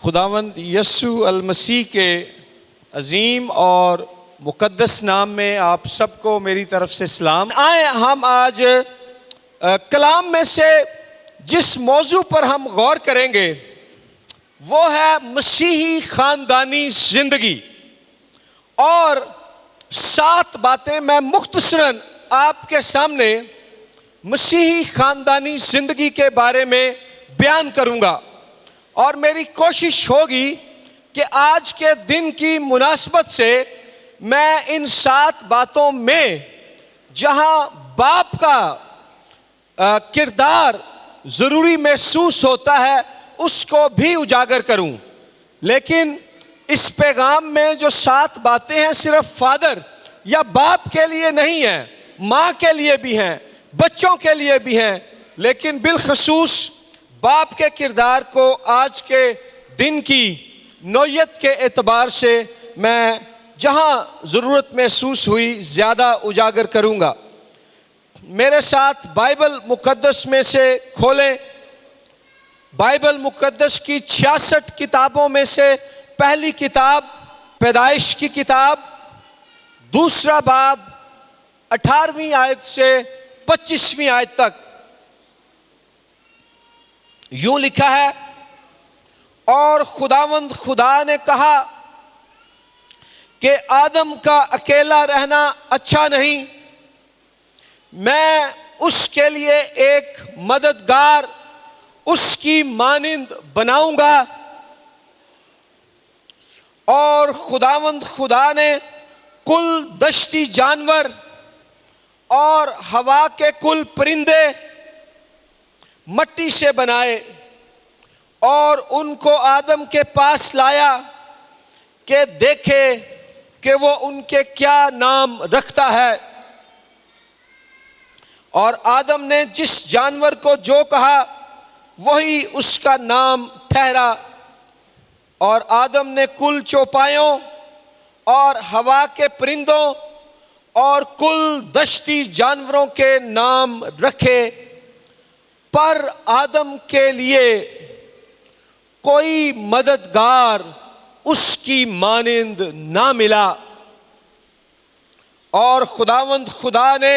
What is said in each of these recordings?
खुदावंद यस्सु अल मसीह के अजीम और मुकद्दस नाम में आप सबको मेरी तरफ से सलाम। आए हम आज कलाम में से जिस मौजू पर हम गौर करेंगे वो है मसीही खानदानी जिंदगी, और 7 बातें मैं मुख्तसरन आपके सामने मसीही खानदानी जिंदगी के बारे में बयान करूंगा। और मेरी कोशिश होगी कि आज के दिन की मुनासबत से मैं इन 7 बातों में जहां बाप का किरदार ज़रूरी महसूस होता है उसको भी उजागर करूं। लेकिन इस पैगाम में जो 7 बातें हैं सिर्फ फादर या बाप के लिए नहीं हैं, माँ के लिए भी हैं, बच्चों के लिए भी हैं, लेकिन बिलखसूस बाप के किरदार को आज के दिन की नौयत के एतबार से मैं जहां ज़रूरत महसूस हुई ज़्यादा उजागर करूंगा। मेरे साथ बाइबल मुकद्दस में से खोलें। बाइबल मुकद्दस की 66 किताबों में से पहली किताब पैदाइश की किताब, दूसरा बाब 18वीं आयत से 25वीं आयत तक। यूं लिखा है, और खुदावंद खुदा ने कहा कि आदम का अकेला रहना अच्छा नहीं, मैं उसके लिए एक मददगार उसकी मानिंद बनाऊंगा। और खुदावंद खुदा ने कुल दश्ती जानवर और हवा के कुल परिंदे मट्टी से बनाए और उनको आदम के पास लाया कि देखे कि वो उनके क्या नाम रखता है। और आदम ने जिस जानवर को जो कहा वही उसका नाम ठहरा। और आदम ने कुल चौपायों और हवा के परिंदों और कुल दश्ती जानवरों के नाम रखे, पर आदम के लिए कोई मददगार उसकी मानिंद ना मिला। और खुदावंद खुदा ने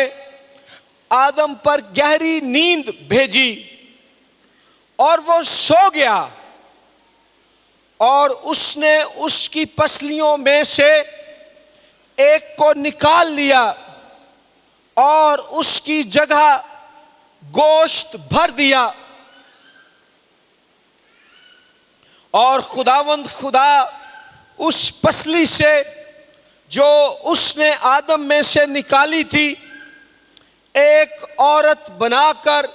आदम पर गहरी नींद भेजी और वो सो गया। और उसने उसकी पसलियों में से एक को निकाल लिया और उसकी जगह गोश्त भर दिया। और खुदावंद खुदा उस पसली से जो उसने आदम में से निकाली थी एक औरत बनाकर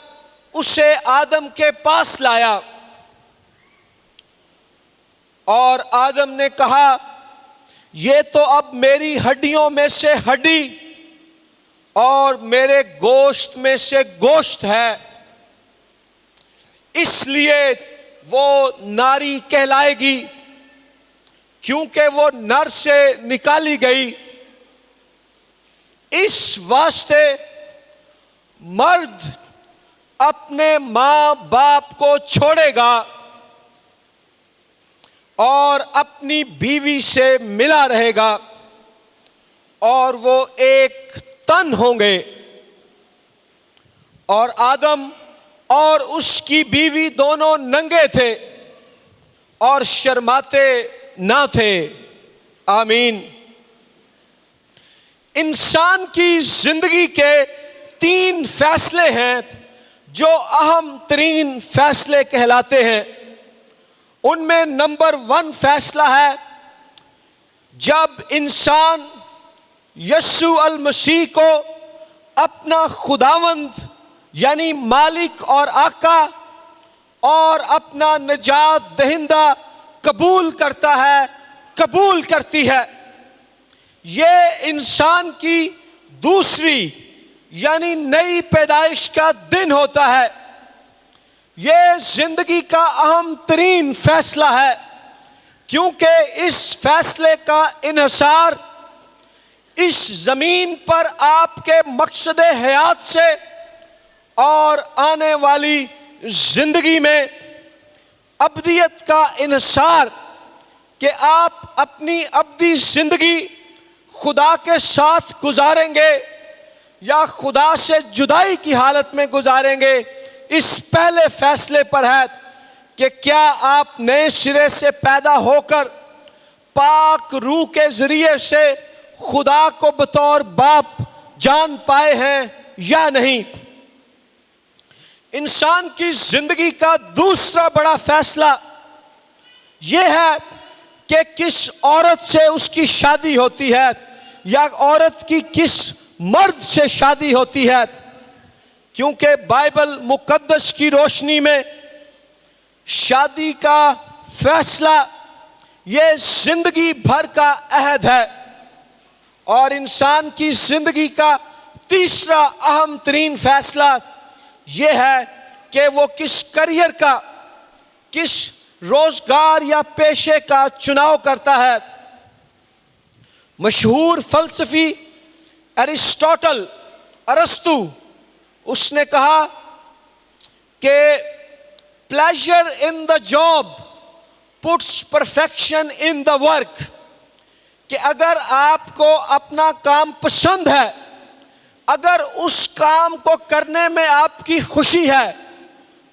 उसे आदम के पास लाया। और आदम ने कहा, ये तो अब मेरी हड्डियों में से हड्डी और मेरे गोश्त में से गोश्त है, इसलिए वो नारी कहलाएगी क्योंकि वो नर से निकाली गई। इस वास्ते मर्द अपने माँ बाप को छोड़ेगा और अपनी बीवी से मिला रहेगा और वो एक तन होंगे। और आदम और उसकी बीवी दोनों नंगे थे और शर्माते ना थे। आमीन। इंसान की जिंदगी के 3 फैसले हैं जो अहम तरीन फैसले कहलाते हैं। उनमें नंबर 1 फैसला है जब इंसान यस्सु अल मसीह को अपना खुदावंद यानी मालिक और आका और अपना निजात दहिंदा कबूल करता है, कबूल करती है। ये इंसान की दूसरी यानी नई पैदाइश का दिन होता है। ये जिंदगी का अहम तरीन फैसला है क्योंकि इस फैसले का इन्हिसार इस जमीन पर आपके मकसद हयात से और आने वाली जिंदगी में अब्दियत का इन्हिसार कि आप अपनी अब्दी जिंदगी खुदा के साथ गुजारेंगे या खुदा से जुदाई की हालत में गुजारेंगे, इस पहले फैसले पर है कि क्या आप नए सिरे से पैदा होकर पाक रूह के जरिए से खुदा को बतौर बाप जान पाए हैं या नहीं। इंसान की जिंदगी का दूसरा बड़ा फैसला यह है कि किस औरत से उसकी शादी होती है या औरत की किस मर्द से शादी होती है, क्योंकि बाइबल मुकद्दस की रोशनी में शादी का फैसला ये जिंदगी भर का अहद है और इंसान की जिंदगी का तीसरा अहम तरीन फैसला ये है कि वो किस करियर का, किस रोजगार या पेशे का चुनाव करता है। मशहूर फलसफी एरिस्टोटल अरस्तु उसने कहा कि pleasure in the job puts perfection in the work, कि अगर आपको अपना काम पसंद है, अगर उस काम को करने में आपकी खुशी है,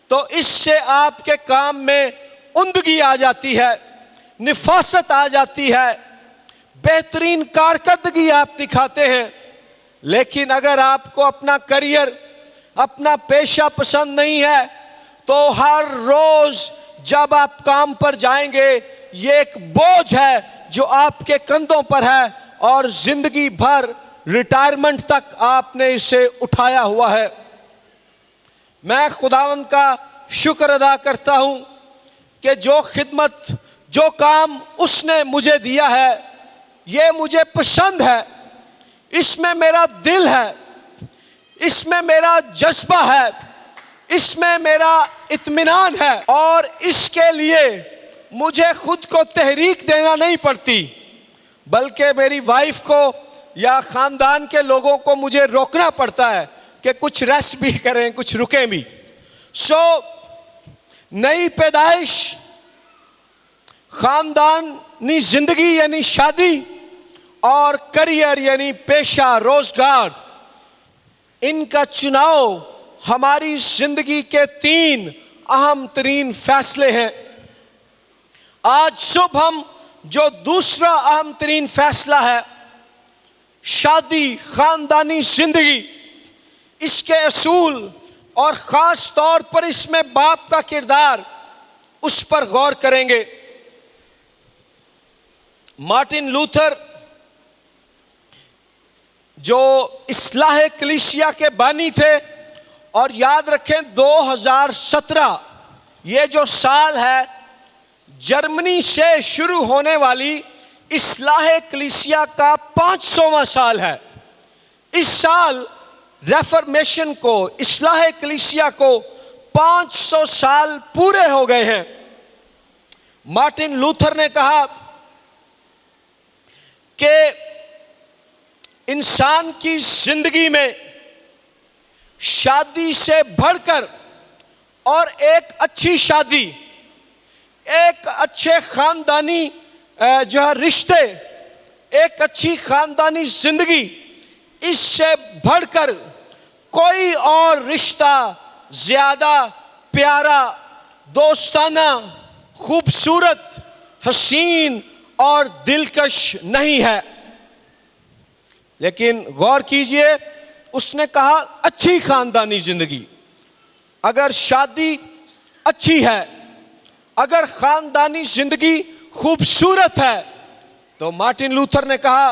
तो इससे आपके काम में उम्दगी आ जाती है, निफासत आ जाती है, बेहतरीन कारकर्दगी आप दिखाते हैं। लेकिन अगर आपको अपना करियर, अपना पेशा पसंद नहीं है, तो हर रोज जब आप काम पर जाएंगे ये एक बोझ है जो आपके कंधों पर है और जिंदगी भर रिटायरमेंट तक आपने इसे उठाया हुआ है। मैं खुदावंद का शुक्र अदा करता हूं कि जो खिदमत, जो काम उसने मुझे दिया है ये मुझे पसंद है, इसमें मेरा दिल है, इसमें मेरा जज्बा है, इसमें मेरा इत्मीनान है और इसके लिए मुझे खुद को तहरीक देना नहीं पड़ती, बल्कि मेरी वाइफ को या खानदान के लोगों को मुझे रोकना पड़ता है कि कुछ रेस्ट भी करें, कुछ रुकें भी। नई पैदाइश, खानदानी जिंदगी यानी शादी और करियर यानी पेशा, रोजगार, इनका चुनाव हमारी जिंदगी के 3 अहम तरीन फैसले हैं। आज सुबह हम जो दूसरा अहम तरीन फैसला है, शादी, खानदानी जिंदगी, इसके असूल और खास तौर पर इसमें बाप का किरदार, उस पर गौर करेंगे। मार्टिन लूथर जो इस्लाह कलीसिया के बानी थे, और याद रखें 2017 ये जो साल है जर्मनी से शुरू होने वाली इस्लाह कलीसिया का 500वां साल है। इस साल रेफर्मेशन को, इस्लाह कलीसिया को 500 साल पूरे हो गए हैं। मार्टिन लूथर ने कहा कि इंसान की जिंदगी में शादी से बढ़कर और एक अच्छी शादी, एक अच्छे खानदानी जो है रिश्ते, एक अच्छी खानदानी जिंदगी, इससे बढ़कर कोई और रिश्ता ज्यादा प्यारा, दोस्ताना, खूबसूरत, हसीन और दिलकश नहीं है। लेकिन गौर कीजिए, उसने कहा अच्छी खानदानी जिंदगी। अगर शादी अच्छी है, अगर खानदानी जिंदगी खूबसूरत है, तो मार्टिन लूथर ने कहा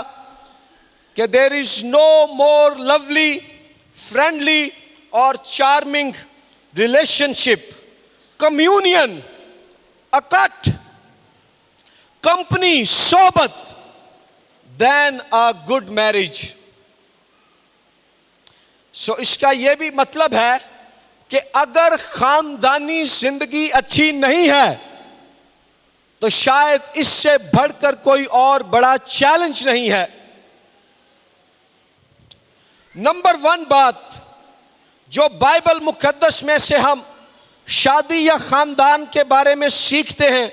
कि there is no more lovely, friendly और चार्मिंग रिलेशनशिप, कम्युनियन, अकट, कंपनी, सोबत देन अ गुड मैरिज। इसका यह भी मतलब है कि अगर खानदानी जिंदगी अच्छी नहीं है तो शायद इससे बढ़कर कोई और बड़ा चैलेंज नहीं है। नंबर 1 बात जो बाइबल मुकद्दस में से हम शादी या खानदान के बारे में सीखते हैं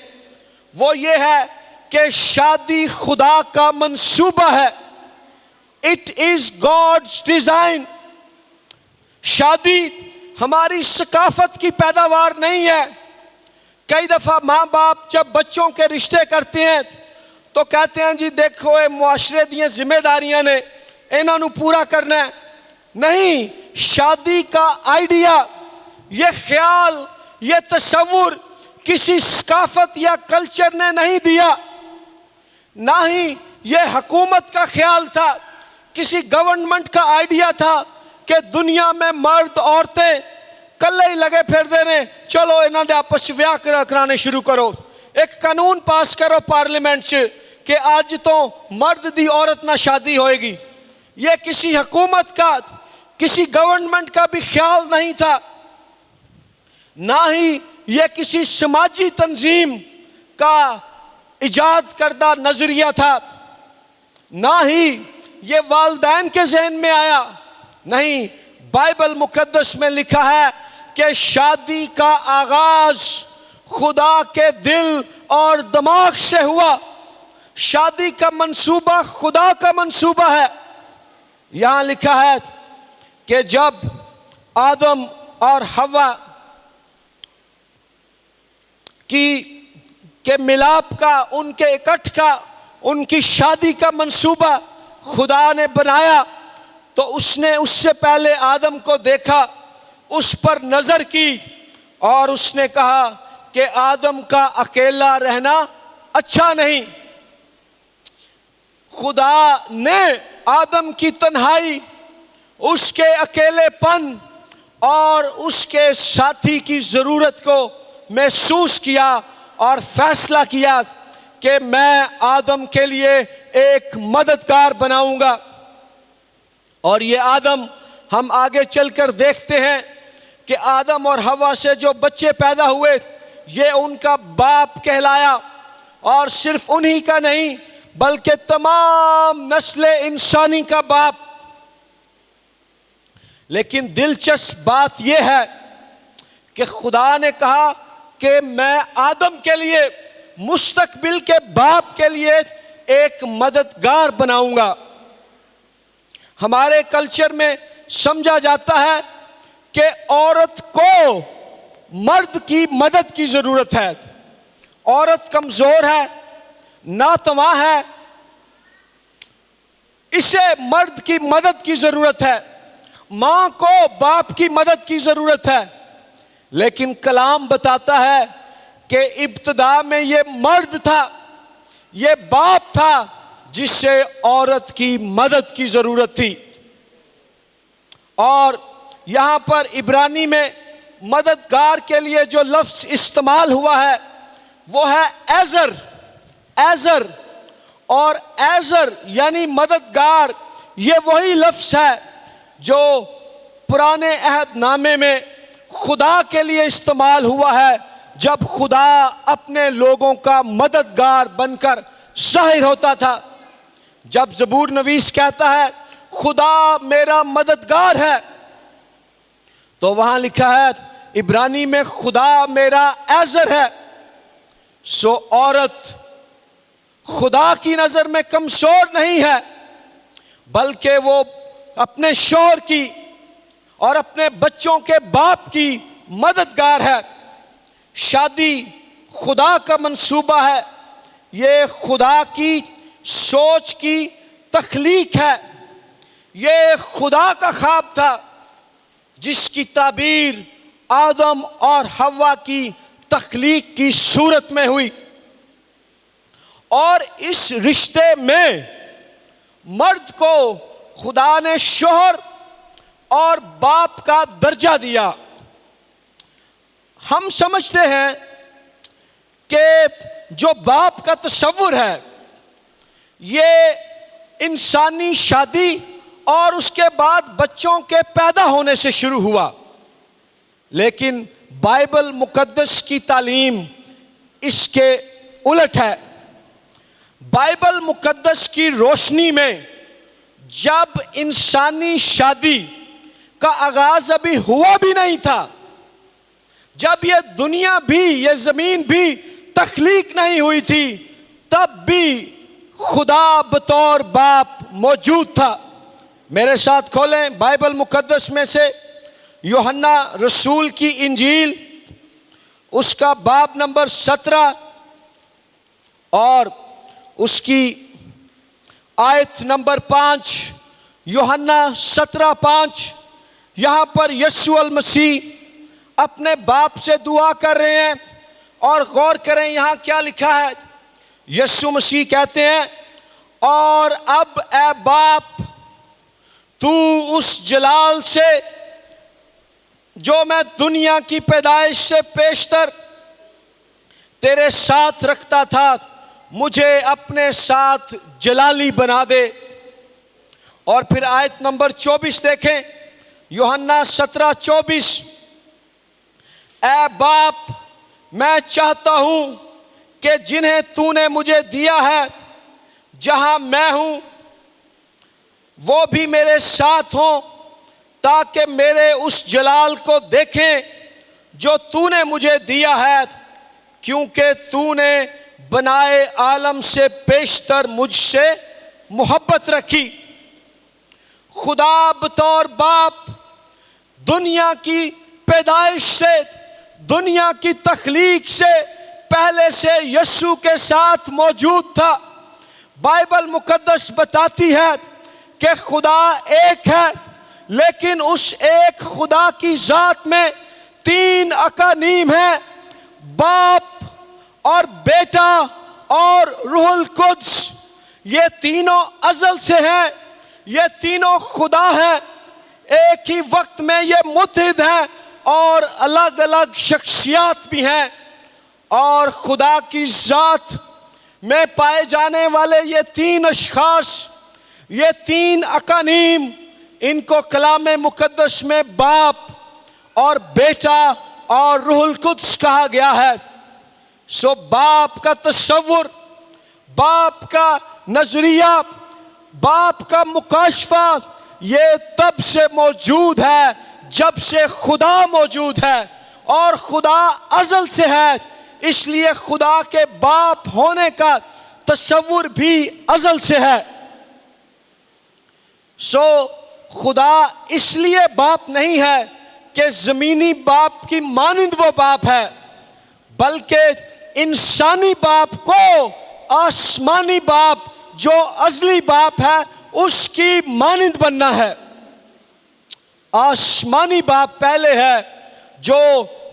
वो ये है कि शादी खुदा का मंसूबा है। It is God's design. शादी हमारी सकाफत की पैदावार नहीं है। कई दफा माँ बाप जब बच्चों के रिश्ते करते हैं तो कहते हैं जी देखो ये मुआशरे दी जिम्मेदारियां ने, इन्हों पूरा करना है। नहीं, शादी का आइडिया, ये ख्याल, ये तस्वुर किसी सकाफत या कल्चर ने नहीं दिया, ना ही ये हुकूमत का ख्याल था, किसी गवर्नमेंट का आइडिया था कि दुनिया में मर्द औरतें कल्ले ही लगे फिरते ने, चलो इन्हों के आपस विआह कराने शुरू करो, एक कानून पास करो पार्लियामेंट च कि अज तो मर्द दी औरत ना शादी होएगी। ये किसी हुकूमत का, किसी गवर्नमेंट का भी ख्याल नहीं था, ना ही ये किसी समाजी तंजीम का इजाद करदा नजरिया था, ना ही ये वालिदैन के जहन में आया। नहीं, बाइबल मुकद्दस में लिखा है कि शादी का आगाज खुदा के दिल और दिमाग से हुआ। शादी का मंसूबा खुदा का मंसूबा है। यहां लिखा है कि जब आदम और हवा के मिलाप का, उनके इकट्ठ का, उनकी शादी का मंसूबा खुदा ने बनाया तो उसने उससे पहले आदम को देखा, उस पर नजर की और उसने कहा कि आदम का अकेला रहना अच्छा नहीं। खुदा ने आदम की तन्हाई, उसके अकेलेपन और उसके साथी की ज़रूरत को महसूस किया और फैसला किया कि मैं आदम के लिए एक मददगार बनाऊंगा। और ये आदम, हम आगे चलकर देखते हैं कि आदम और हवा से जो बच्चे पैदा हुए ये उनका बाप कहलाया, और सिर्फ उन्हीं का नहीं बल्कि तमाम नस्ले इंसानी का बाप। लेकिन दिलचस्प बात यह है कि खुदा ने कहा कि मैं आदम के लिए, मुस्तकबिल के बाप के लिए एक मददगार बनाऊंगा। हमारे कल्चर में समझा जाता है कि औरत को मर्द की मदद की जरूरत है। औरत कमजोर है, नातवा है, इसे मर्द की मदद की जरूरत है, मां को बाप की मदद की जरूरत है। लेकिन कलाम बताता है कि इब्तिदा में ये मर्द था, ये बाप था जिससे औरत की मदद की जरूरत थी। और यहां पर इब्रानी में मददगार के लिए जो लफ्ज इस्तेमाल हुआ है वो है एजर। एजर और एजर यानी मददगार, ये वही लफ्ज है जो पुराने अहदनामे में खुदा के लिए इस्तेमाल हुआ है, जब खुदा अपने लोगों का मददगार बनकर ज़ाहिर होता था। जब ज़बूर नवीस कहता है खुदा मेरा मददगार है, तो वहां लिखा है इब्रानी में खुदा मेरा एजर है। सो औरत खुदा की नजर में कमजोर नहीं है, बल्कि वो अपने शौहर की और अपने बच्चों के बाप की मददगार है। शादी खुदा का मंसूबा है, ये खुदा की सोच की तख्लीक है, ये खुदा का ख्वाब था जिसकी ताबीर आदम और हव्वा की तख्लीक की सूरत में हुई। और इस रिश्ते में मर्द को खुदा ने शौहर और बाप का दर्जा दिया। हम समझते हैं कि जो बाप का तस्वुर है ये इंसानी शादी और उसके बाद बच्चों के पैदा होने से शुरू हुआ, लेकिन बाइबल मुकद्दस की तालीम इसके उलट है। बाइबल मुकद्दस की रोशनी में जब इंसानी शादी का आगाज अभी हुआ भी नहीं था, जब ये दुनिया भी, ये जमीन भी तख्लीक नहीं हुई थी, तब भी खुदा बतौर बाप मौजूद था। मेरे साथ खोलें बाइबल मुकद्दस में से यूहन्ना रसूल की इंजील, उसका बाब नंबर 17 और उसकी आयत नंबर 5। यूहन्ना 17:5। यहाँ पर यीशु अल मसीह अपने बाप से दुआ कर रहे हैं, और गौर करें यहाँ क्या लिखा है। यीशु मसीह कहते हैं, और अब ए बाप, तू उस जलाल से जो मैं दुनिया की पैदाइश से पेशतर तेरे साथ रखता था, मुझे अपने साथ जलाली बना दे। और फिर आयत नंबर 24 देखें, यूहन्ना 17:24। ए बाप, मैं चाहता हूं कि जिन्हें तूने मुझे दिया है, जहां मैं हूं वो भी मेरे साथ हों, ताकि मेरे उस जलाल को देखें जो तूने मुझे दिया है, क्योंकि तूने बनाए आलम से पेशतर मुझसे मोहब्बत रखी। खुदा बतौर बाप दुनिया की पैदाइश से, दुनिया की तख्लीक से पहले से यीशु के साथ मौजूद था। बाइबल मुकद्दस बताती है कि खुदा एक है, लेकिन उस एक खुदा की जात में 3 अकानीम है, बाप और बेटा और रूहुल कुद्स। ये तीनों अज़ल से हैं, ये तीनों खुदा हैं। एक ही वक्त में ये मुत्तहिद हैं और अलग अलग शख्सियत भी हैं। और खुदा की जात में पाए जाने वाले ये 3 अशखास, ये 3 अकानीम, इनको कलाम मुकद्दस में बाप और बेटा और रूहुल कुद्स कहा गया है। सो बाप का तस्वुर, बाप का नजरिया, बाप का मुकाशफा, ये तब से मौजूद है जब से खुदा मौजूद है, और खुदा अज़ल से है, इसलिए खुदा के बाप होने का तस्वुर भी अज़ल से है। सो खुदा इसलिए बाप नहीं है कि ज़मीनी बाप की मानिंद वो बाप है, बल्कि इंसानी बाप को आसमानी बाप जो अज़ली बाप है उसकी मानिंद बनना है। आसमानी बाप पहले है जो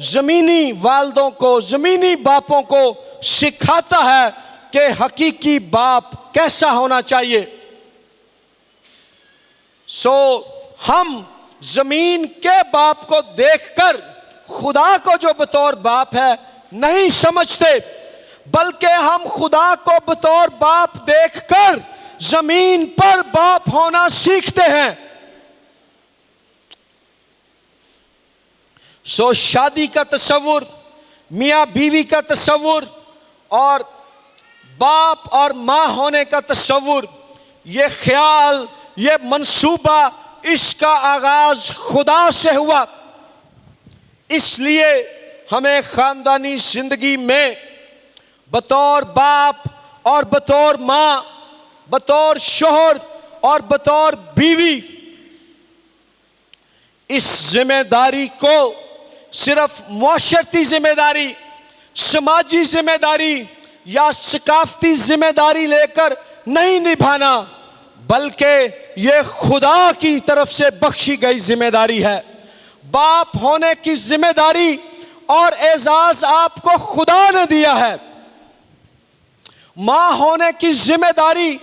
ज़मीनी वालदों को, ज़मीनी बापों को सिखाता है कि हकीकी बाप कैसा होना चाहिए। सो हम ज़मीन के बाप को देखकर खुदा को जो बतौर बाप है नहीं समझते, बल्कि हम खुदा को बतौर बाप देखकर ज़मीन पर बाप होना सीखते हैं। सो शादी का तस्वुर, मियाँ बीवी का तस्वुर और बाप और माँ होने का तस्वुर, ये ख्याल, ये मंसूबा, इसका आगाज खुदा से हुआ। इसलिए हमें ख़ानदानी ज़िंदगी में बतौर बाप और बतौर माँ, बतौर शोहर और बतौर बीवी, इस जिम्मेदारी को सिर्फ मुआशरती जिम्मेदारी, समाजी जिम्मेदारी या सकाफती जिम्मेदारी लेकर नहीं निभाना, बल्कि ये खुदा की तरफ से बख्शी गई जिम्मेदारी है। बाप होने की जिम्मेदारी और एजाज आपको खुदा ने दिया है। माँ होने की जिम्मेदारी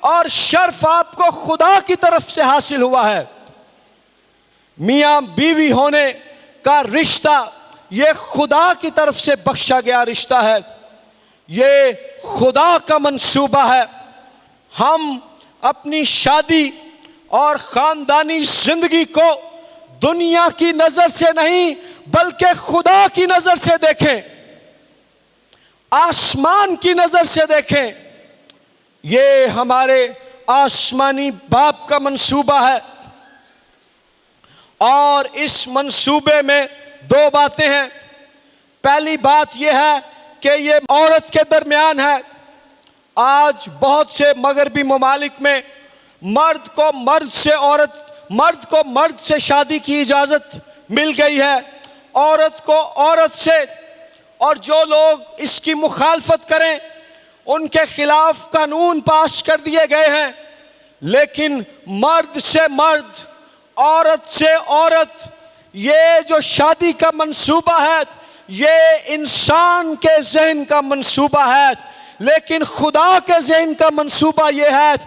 और शर्फ आपको खुदा की तरफ से हासिल हुआ है। मियाँ बीवी होने का रिश्ता ये खुदा की तरफ से बख्शा गया रिश्ता है, ये खुदा का मंसूबा है। हम अपनी शादी और ख़ानदानी ज़िंदगी को दुनिया की नज़र से नहीं बल्कि खुदा की नज़र से देखें, आसमान की नज़र से देखें। ये हमारे आसमानी बाप का मंसूबा है, और इस मंसूबे में 2 बातें हैं। पहली बात यह है कि ये औरत के दरमियान है। आज बहुत से मगरबी ममालिक में मर्द को मर्द से शादी की इजाज़त मिल गई है, औरत को औरत से। और जो लोग इसकी मुखालफत करें उनके खिलाफ कानून पास कर दिए गए हैं। लेकिन मर्द से मर्द, औरत से औरत, ये जो शादी का मंसूबा है ये इंसान के ज़हन का मंसूबा है, लेकिन खुदा के ज़हन का मंसूबा ये है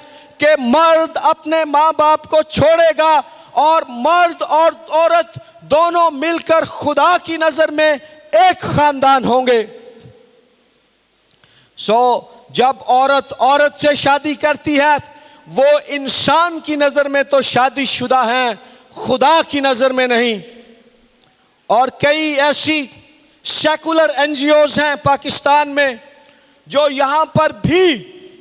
कि मर्द अपने माँ बाप को छोड़ेगा और मर्द और औरत दोनों मिलकर खुदा की नज़र में एक खानदान होंगे। जब औरत औरत से शादी करती है वो इंसान की नज़र में तो शादीशुदा हैं, खुदा की नज़र में नहीं। और कई ऐसी सेकुलर एनजीओज हैं पाकिस्तान में जो यहाँ पर भी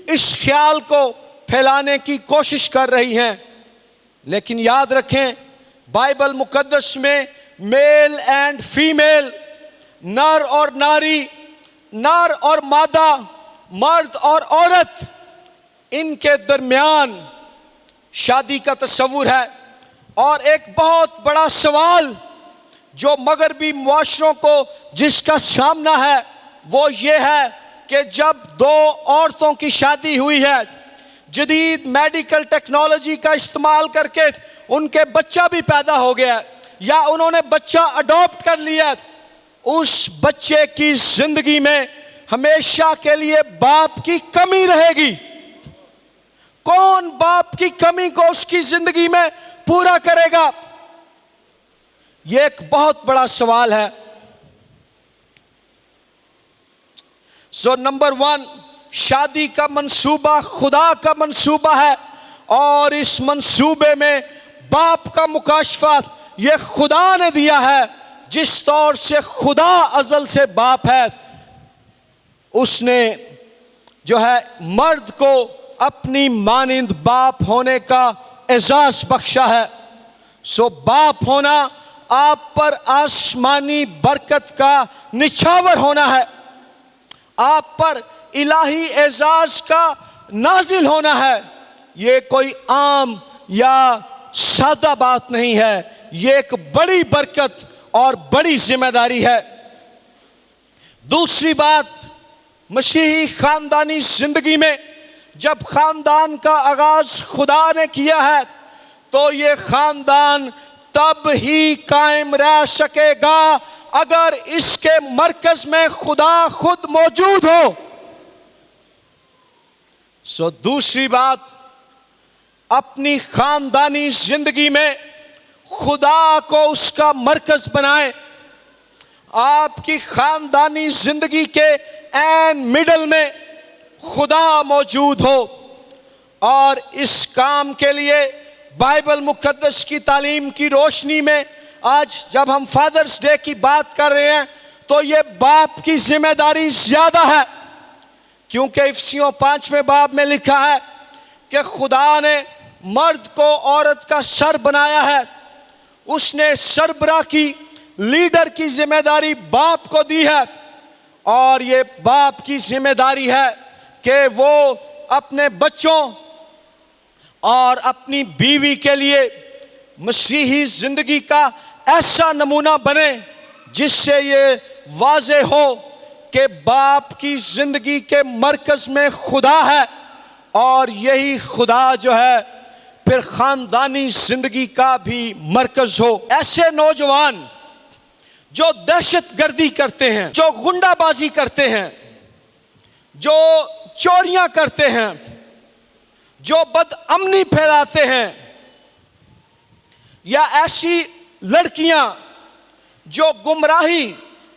इस ख्याल को फैलाने की कोशिश कर रही हैं। लेकिन याद रखें, बाइबल मुकद्दस में मेल एंड फीमेल, नर और नारी, नर और मादा, मर्द और औरत, इनके दरमियान शादी का तस्वुर है। और एक बहुत बड़ा सवाल जो मगरबी मुआशरों को जिसका सामना है वो ये है कि जब दो औरतों की शादी हुई है, जदीद मेडिकल टेक्नोलॉजी का इस्तेमाल करके उनके बच्चा भी पैदा हो गया या उन्होंने बच्चा अडॉप्ट कर लिया, उस बच्चे की जिंदगी में हमेशा के लिए बाप की कमी रहेगी। कौन बाप की कमी को उसकी जिंदगी में पूरा करेगा? यह एक बहुत बड़ा सवाल है। नंबर 1, शादी का मंसूबा खुदा का मंसूबा है और इस मंसूबे में बाप का मुकाशफा यह खुदा ने दिया है। जिस तौर से खुदा अज़ल से बाप है, उसने जो है मर्द को अपनी मानिंद बाप होने का एजाज बख्शा है। बाप होना आप पर आसमानी बरकत का निछावर होना है, आप पर इलाही एजाज का नाजिल होना है। ये कोई आम या सादा बात नहीं है, ये एक बड़ी बरकत और बड़ी जिम्मेदारी है। दूसरी बात, मसीही खानदानी जिंदगी में जब खानदान का आगाज खुदा ने किया है तो ये खानदान तब ही कायम रह सकेगा अगर इसके मरकज में खुदा खुद मौजूद हो। दूसरी बात, अपनी खानदानी जिंदगी में खुदा को उसका मरकज बनाएं। आपकी खानदानी जिंदगी के एन मिडल में खुदा मौजूद हो। और इस काम के लिए बाइबल मुकद्दस की तालीम की रोशनी में आज जब हम फादर्स डे की बात कर रहे हैं तो ये बाप की जिम्मेदारी ज्यादा है, क्योंकि इफिसियों 5वें बाब में लिखा है कि खुदा ने मर्द को औरत का सर बनाया है। उसने सरबरा की, लीडर की जिम्मेदारी बाप को दी है और ये बाप की जिम्मेदारी है कि वो अपने बच्चों और अपनी बीवी के लिए मसीही जिंदगी का ऐसा नमूना बने जिससे ये वाज़े हो कि बाप की जिंदगी के मरकज में खुदा है और यही खुदा जो है फिर खानदानी जिंदगी का भी मरकज हो। ऐसे नौजवान जो दहशतगर्दी करते हैं, जो गुंडाबाजी करते हैं, जो चोरियां करते हैं, जो बदअमनी फैलाते हैं, या ऐसी लड़कियां जो गुमराही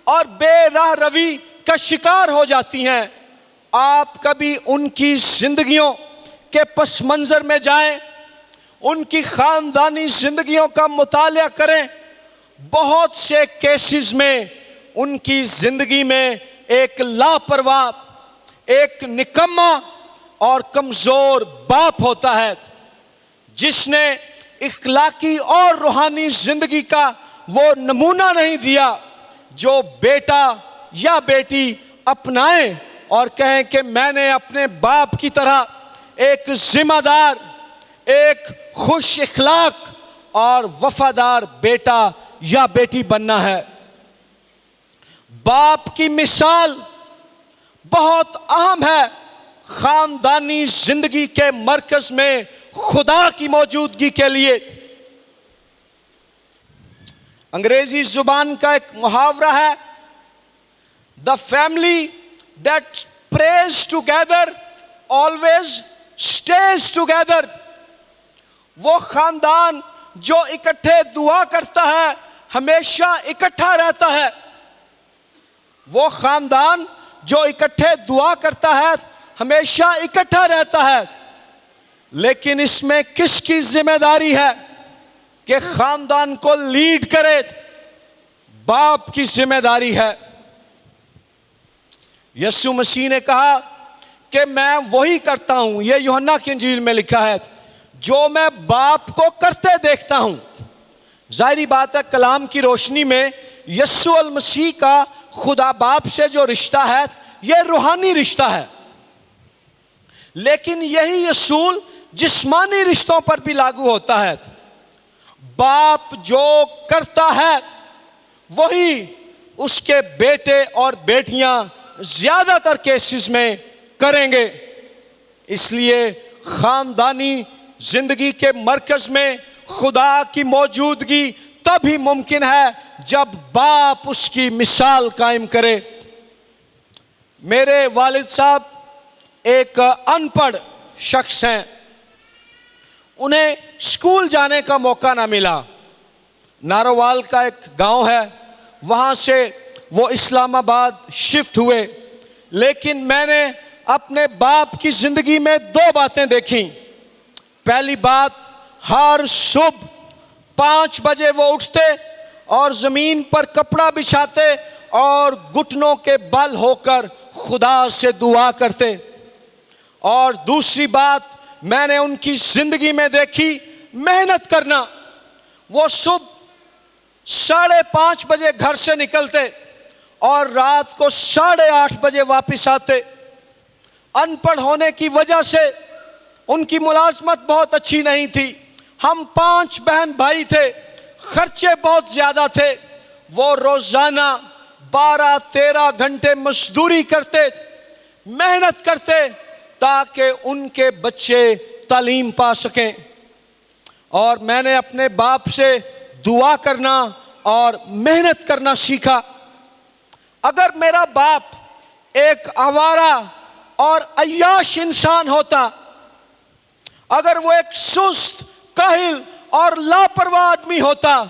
और बेराह रवी का शिकार हो जाती हैं, आप कभी उनकी जिंदगियों के पस मंजर में जाएं, उनकी खानदानी जिंदगियों का मुतालिया करें। बहुत से केसेस में उनकी जिंदगी में एक लापरवाह, एक निकम्मा और कमजोर बाप होता है जिसने इखलाकी और रूहानी जिंदगी का वो नमूना नहीं दिया जो बेटा या बेटी अपनाएं और कहें कि मैंने अपने बाप की तरह एक जिम्मेदार, एक खुश इखलाक और वफादार बेटा या बेटी बनना है। बाप की मिसाल बहुत अहम है खानदानी जिंदगी के मरकज में खुदा की मौजूदगी के लिए। अंग्रेजी जुबान का एक मुहावरा है, the family that praise together always stage together. वो खानदान जो इकट्ठे दुआ करता है हमेशा इकट्ठा रहता है। वो खानदान जो इकट्ठे दुआ करता है हमेशा इकट्ठा रहता है। लेकिन इसमें किसकी जिम्मेदारी है कि खानदान को लीड करे? बाप की जिम्मेदारी है। यीशु मसीह ने कहा कि मैं वही करता हूं, यह यूहन्ना की इंजील में लिखा है, जो मैं बाप को करते देखता हूं। जाहिर बात है कलाम की रोशनी में यीशु अल मसीह का खुदा बाप से जो रिश्ता है यह रूहानी रिश्ता है। लेकिन यही असूल जिस्मानी रिश्तों पर भी लागू होता है। बाप जो करता है वही उसके बेटे और बेटियां ज्यादातर केसेस में करेंगे। इसलिए खानदानी जिंदगी के मरकज में खुदा की मौजूदगी तभी मुमकिन है जब बाप उसकी मिसाल कायम करे। मेरे वालिद साहब एक अनपढ़ शख्स हैं, उन्हें स्कूल जाने का मौका ना मिला। नारोवाल का एक गांव है, वहां से वो इस्लामाबाद शिफ्ट हुए। लेकिन मैंने अपने बाप की जिंदगी में दो बातें देखी। पहली बात, हर सुबह 5 बजे वो उठते और जमीन पर कपड़ा बिछाते और घुटनों के बल होकर खुदा से दुआ करते। और दूसरी बात मैंने उनकी जिंदगी में देखी, मेहनत करना। वो सुबह 5:30 बजे घर से निकलते और रात को 8:30 बजे वापस आते। अनपढ़ होने की वजह से उनकी मुलाजमत बहुत अच्छी नहीं थी। हम 5 बहन भाई थे, खर्चे बहुत ज्यादा थे। वो रोजाना 12-13 घंटे मजदूरी करते, मेहनत करते ताकि उनके बच्चे तालीम पा सकें। और मैंने अपने बाप से दुआ करना और मेहनत करना सीखा। अगर मेरा बाप एक आवारा और अय्याश इंसान होता, अगर वो एक सुस्त, काहिल और लापरवाह आदमी होता,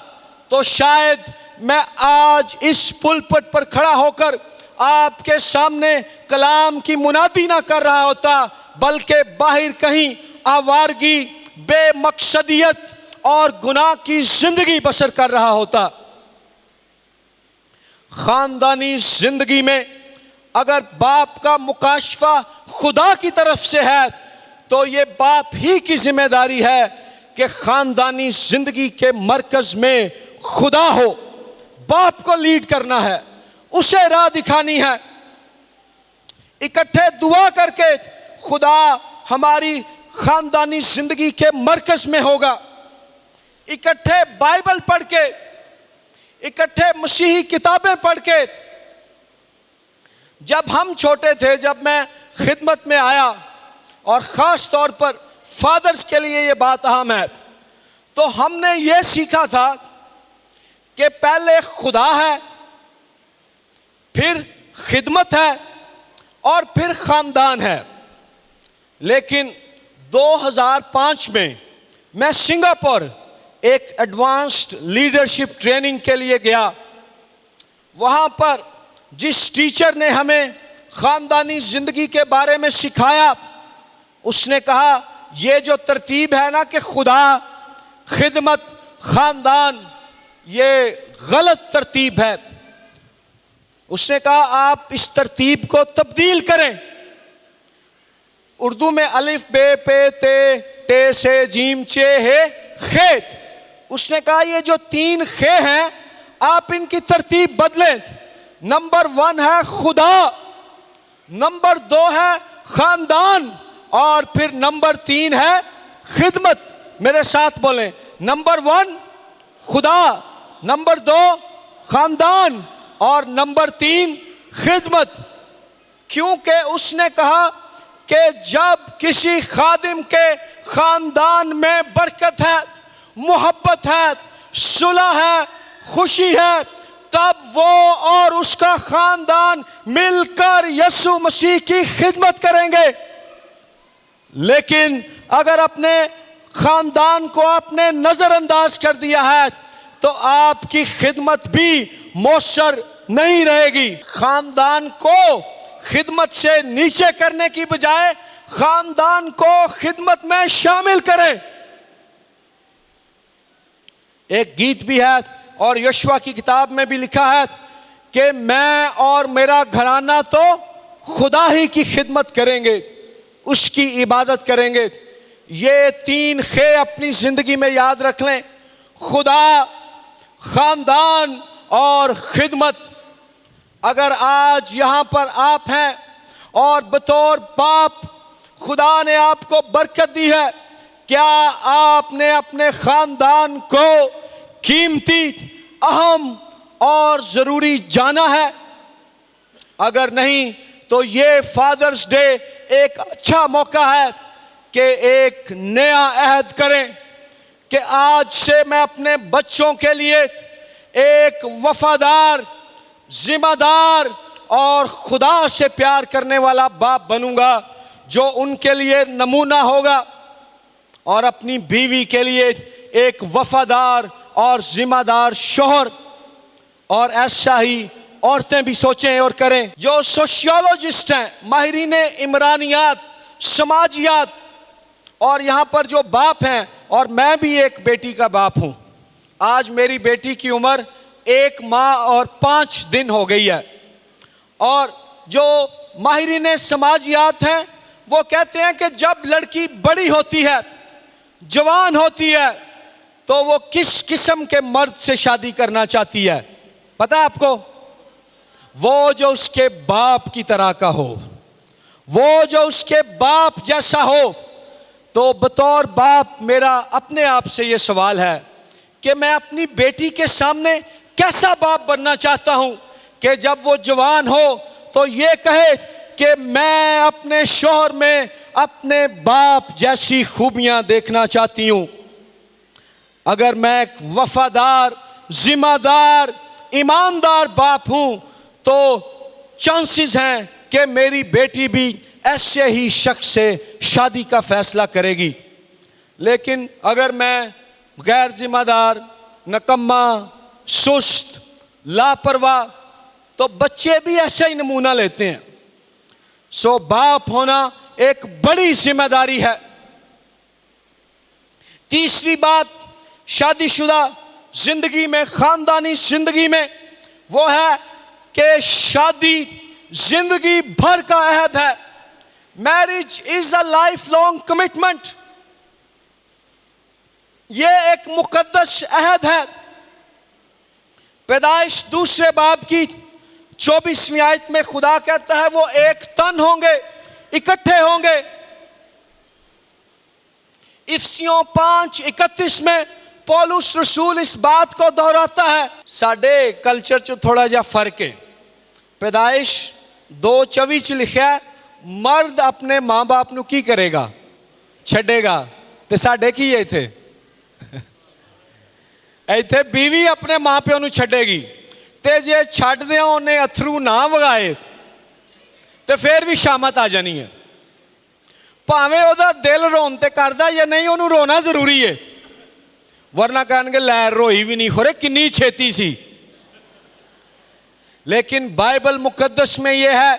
तो शायद मैं आज इस पुलपट पर खड़ा होकर आपके सामने कलाम की मुनादी ना कर रहा होता, बल्कि बाहर कहीं आवारगी, बेमकसदियत और गुनाह की जिंदगी बसर कर रहा होता। खानदानी जिंदगी में अगर बाप का मुकाशफा खुदा की तरफ से है तो ये बाप ही की जिम्मेदारी है कि खानदानी जिंदगी के मरकज में खुदा हो। बाप को लीड करना है, उसे राह दिखानी है। इकट्ठे दुआ करके खुदा हमारी खानदानी जिंदगी के मरकज में होगा। इकट्ठे बाइबल पढ़ के, इकट्ठे मसीही किताबें पढ़ के। जब हम छोटे थे, जब मैं खिदमत में आया, और ख़ास तौर पर फादर्स के लिए ये बात अहम है, तो हमने ये सीखा था कि पहले खुदा है, फिर खिदमत है और फिर ख़ानदान है। लेकिन 2005 में मैं सिंगापुर एक एडवांस्ड लीडरशिप ट्रेनिंग के लिए गया। वहाँ पर जिस टीचर ने हमें ख़ानदानी ज़िंदगी के बारे में सिखाया, उसने कहा ये जो तरतीब है ना कि खुदा, खिदमत, ख़ानदान, ये गलत तरतीब है। उसने कहा आप इस तरतीब को तब्दील करें। उर्दू में अलिफ बे पे ते टे से जीम चे है खेत। उसने कहा ये जो 3 खे हैं आप इनकी तरतीब बदलें नंबर 1 है खुदा, नंबर 2 है खानदान, और फिर नंबर 3 है खिदमत। मेरे साथ बोलें, नंबर 1 खुदा, नंबर 2 खानदान और नंबर 3 खिदमत। क्योंकि उसने कहा कि जब किसी खादिम के खानदान में बरकत है, मोहब्बत है, सुलह है, खुशी है, तब वो और उसका खानदान मिलकर यीशु मसीह की खिदमत करेंगे। लेकिन अगर अपने खानदान को आपने नजरअंदाज कर दिया है तो आपकी खिदमत भी मौसर नहीं रहेगी। खानदान को खिदमत से नीचे करने की बजाय खानदान को खिदमत में शामिल करें। एक गीत भी है और यशवा की किताब में भी लिखा है कि मैं और मेरा घराना तो खुदा ही की खिदमत करेंगे, उसकी इबादत करेंगे। ये 3 खे अपनी जिंदगी में याद रख लें, खुदा, खानदान और खिदमत। अगर आज यहां पर आप हैं और बतौर बाप खुदा ने आपको बरकत दी है, क्या आपने अपने खानदान को कीमती, अहम और जरूरी जाना है? अगर नहीं तो ये फादर्स डे एक अच्छा मौका है कि एक नया अहद करें कि आज से मैं अपने बच्चों के लिए एक वफादार, जिम्मेदार और खुदा से प्यार करने वाला बाप बनूंगा जो उनके लिए नमूना होगा, और अपनी बीवी के लिए एक वफादार और जिम्मेदार शौहर। और ऐसा ही औरतें भी सोचें और करें। जो सोशियोलॉजिस्ट हैं, माहिरीन इमरानियात, समाजियात, और यहाँ पर जो बाप हैं, और मैं भी एक बेटी का बाप हूँ। आज मेरी बेटी की उम्र 1 माह और 5 दिन हो गई है। और जो माहिरीन समाजियात हैं वो कहते हैं कि जब लड़की बड़ी होती है, जवान होती है, तो वो किस किस्म के मर्द से शादी करना चाहती है पता है आपको? वो जो उसके बाप की तरह का हो, वो जो उसके बाप जैसा हो। तो बतौर बाप मेरा अपने आप से ये सवाल है कि मैं अपनी बेटी के सामने कैसा बाप बनना चाहता हूं कि जब वो जवान हो तो ये कहे कि मैं अपने शौहर में अपने बाप जैसी खूबियां देखना चाहती हूं। अगर मैं एक वफादार, जिम्मेदार, ईमानदार बाप हूं तो चांसेस हैं कि मेरी बेटी भी ऐसे ही शख्स से शादी का फैसला करेगी। लेकिन अगर मैं गैर जिम्मेदार, नकम्मा, सुस्त, लापरवाह, तो बच्चे भी ऐसा ही नमूना लेते हैं। सो बाप होना एक बड़ी जिम्मेदारी है। तीसरी बात शादीशुदा जिंदगी में, खानदानी जिंदगी में, वो है कि शादी जिंदगी भर का अहद है। Marriage is a life long commitment. यह एक मुकद्दस अहद है। पैदाइश 2 बाब की 24वीं आयत में खुदा कहता है वो एक तन होंगे, इकट्ठे होंगे। इफिसियों 5:31 में पौलुस रसूल इस बात को दोहराता है। साडे कल्चर च थोड़ा जा फर्क है। पैदाइश 2:24 च लिखा है मर्द अपने मां बाप नू की करेगा, छड़ेगा। ते साडे की है इथे इथे बीवी अपने मां प्यो नू छड़ेगी। ते जे छड़ दिया उन्हें अथरू ना वगाए ते फिर भी शामत आ जानी है। भावें ओदा दिल रोन ते करदा या नहीं, ओनू रोना जरूरी है, वरना कहणगे लै रोई भी नहीं, खोरे किन्नी छेती सी। लेकिन बाइबल मुकद्दस में यह है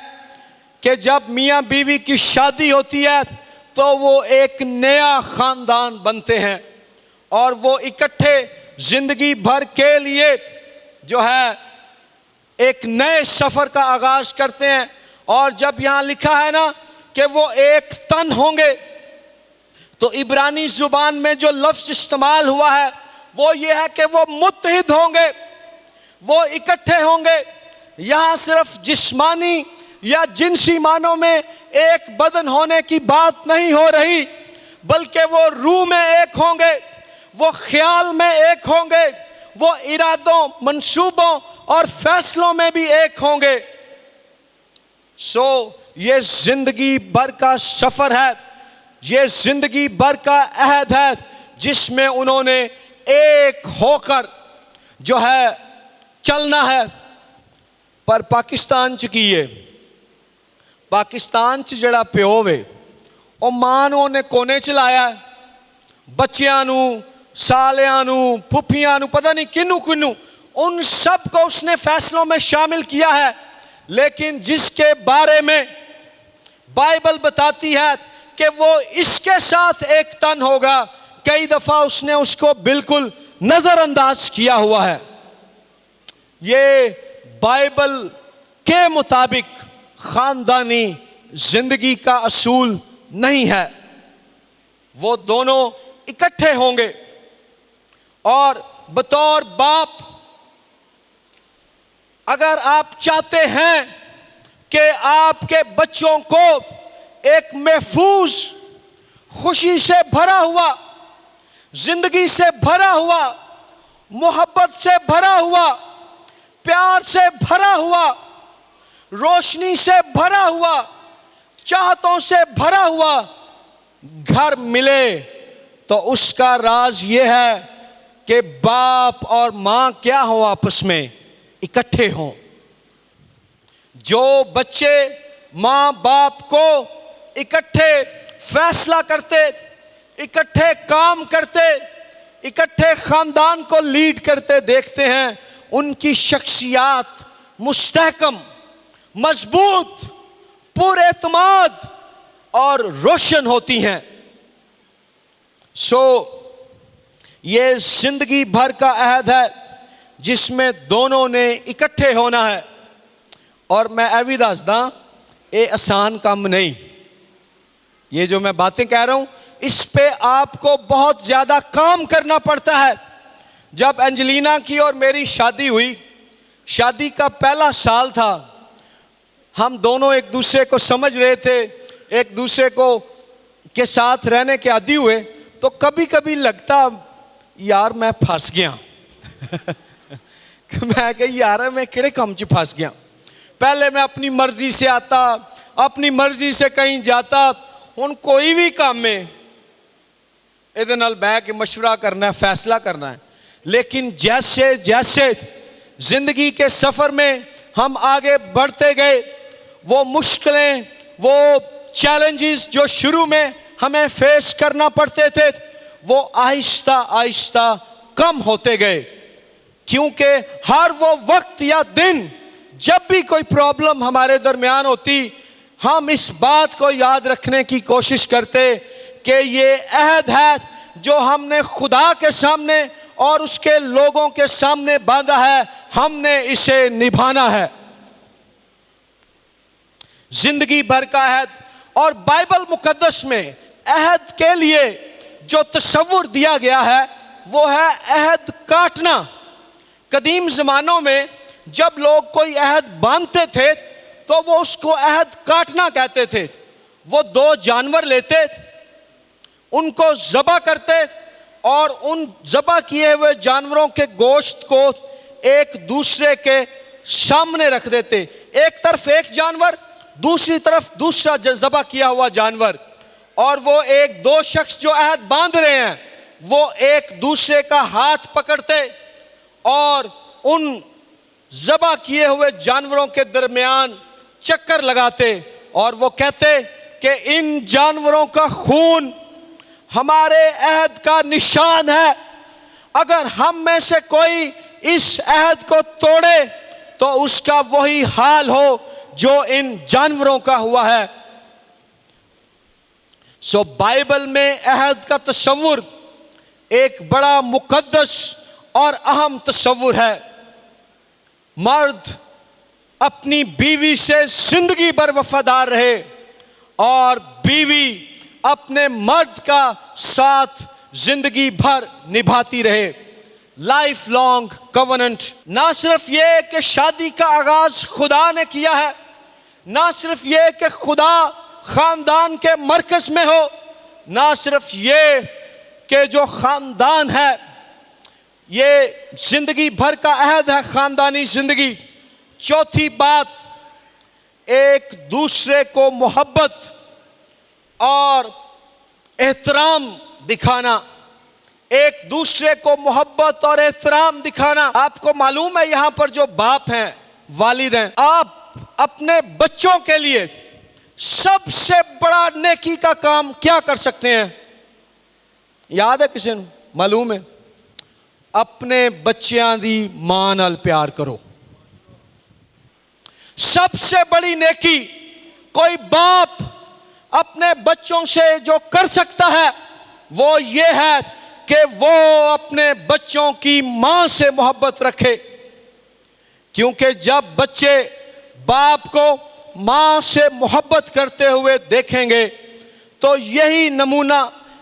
कि जब मियाँ बीवी की शादी होती है तो वो एक नया खानदान बनते हैं और वो इकट्ठे जिंदगी भर के लिए जो है एक नए सफर का आगाज करते हैं। और जब यहां लिखा है ना कि वो एक तन होंगे, तो इब्रानी जुबान में जो लफ्ज इस्तेमाल हुआ है वो ये है कि वो मुत्तहिद होंगे, वो इकट्ठे होंगे। यहां सिर्फ जिस्मानी या जिनसी मानों में एक बदन होने की बात नहीं हो रही, बल्कि वो रूह में एक होंगे, वो ख्याल में एक होंगे, वो इरादों, मंसूबों और फैसलों में भी एक होंगे। ये जिंदगी भर का सफर है, ये जिंदगी भर का अहद है जिसमें उन्होंने एक होकर जो है चलना है। पर पाकिस्तान च की है, पाकिस्तान च जड़ा प्यो वे ਉਹ ਮਾਂ ਨੂੰ ਉਹਨੇ ਕੋਨੇ ਚ ਲਾਇਆ, बच्चियां नू, सालियां नू, फुफियां नू, पता नहीं किन्नू किन्नू, उन सब को उसने फैसलों में शामिल किया है। लेकिन जिसके बारे में बाइबल बताती है कि वो इसके साथ एक तन होगा, कई दफा उसने उसको बिल्कुल नजरअंदाज किया हुआ है। ये बाइबल के मुताबिक खानदानी जिंदगी का असूल नहीं है। वो दोनों इकट्ठे होंगे और बतौर बाप अगर आप चाहते हैं कि आपके बच्चों को एक महफूज, खुशी से भरा हुआ, जिंदगी से भरा हुआ, मोहब्बत से भरा हुआ, प्यार से भरा हुआ, रोशनी से भरा हुआ, चाहतों से भरा हुआ घर मिले, तो उसका राज यह है कि बाप और मां क्या हो, आपस में इकट्ठे हों। जो बच्चे मां बाप को इकट्ठे फैसला करते, इकट्ठे काम करते, इकट्ठे खानदान को लीड करते देखते हैं, उनकी शख्सियत मुस्तहकम, मजबूत, पुरएतमाद और रोशन होती हैं। ये जिंदगी भर का अहद है जिसमें दोनों ने इकट्ठे होना है। और मैं ए भी दसदा, ये आसान काम नहीं। ये जो मैं बातें कह रहा हूं, इस पे आपको बहुत ज्यादा काम करना पड़ता है। जब एंजेलिना की और मेरी शादी हुई, शादी का पहला साल था, हम दोनों एक दूसरे को समझ रहे थे, एक दूसरे को के साथ रहने के आदी हुए, तो कभी कभी लगता यार मैं फंस गया मैं कही यार मैं किहड़े काम च फंस गया। पहले मैं अपनी मर्जी से आता, अपनी मर्जी से कहीं जाता, हुण कोई भी काम में इहदे नाल बैठ के मशवरा करना है, फैसला करना है। लेकिन जैसे जैसे जिंदगी के सफर में हम आगे बढ़ते गए, वो मुश्किलें, वो चैलेंजेस जो शुरू में हमें फेस करना पड़ते थे, वो आहिस्ता आहिस्ता कम होते गए। क्योंकि हर वो वक्त या दिन जब भी कोई प्रॉब्लम हमारे दरमियान होती, हम इस बात को याद रखने की कोशिश करते कि ये अहद है जो हमने खुदा के सामने और उसके लोगों के सामने बांधा है, हमने इसे निभाना है। जिंदगी भर का अहद। और बाइबल मुकद्दस में अहद के लिए जो तस्वुर दिया गया है वो है अहद काटना। कदीम ज़मानों में जब लोग कोई अहद बांधते थे तो वो उसको अहद काटना कहते थे। वो दो जानवर लेते, उनको ज़बह करते और उन ज़बह किए हुए जानवरों के गोश्त को एक दूसरे के सामने रख देते। एक तरफ एक जानवर, दूसरी तरफ दूसरा ज़बह किया हुआ जानवर, और वो एक दो शख्स जो अहद बांध रहे हैं वो एक दूसरे का हाथ पकड़ते और उन ज़बह किए हुए जानवरों के दरमियान चक्कर लगाते और वो कहते कि इन जानवरों का खून हमारे अहद का निशान है। अगर हम में से कोई इस अहद को तोड़े तो उसका वही हाल हो जो इन जानवरों का हुआ है। बाइबल में अहद का तस्वुर एक बड़ा मुकद्दस और अहम तस्वुर है। मर्द अपनी बीवी से जिंदगी भर वफादार रहे और बीवी अपने मर्द का साथ जिंदगी भर निभाती रहे। Life long covenant. ना सिर्फ ये कि शादी का आगाज खुदा ने किया है, ना सिर्फ ये कि खुदा खानदान के मरकज में हो, ना सिर्फ ये कि जो खानदान है ये जिंदगी भर का अहद है, खानदानी जिंदगी। चौथी बात, एक दूसरे को मोहब्बत और एहतराम दिखाना। एक दूसरे को मोहब्बत और एहतराम दिखाना। आपको मालूम है यहां पर जो बाप हैं, वालिद हैं, आप अपने बच्चों के लिए सबसे बड़ा नेकी का काम क्या कर सकते हैं? याद है किसी ने? मालूम है? अपने बच्चियां दी मां नाल प्यार करो। सबसे बड़ी नेकी कोई बाप अपने बच्चों से जो कर सकता है वो ये है कि वो अपने बच्चों की मां से मोहब्बत रखे। क्योंकि जब बच्चे बाप को मां से मोहब्बत करते हुए देखेंगे तो यही नमूना,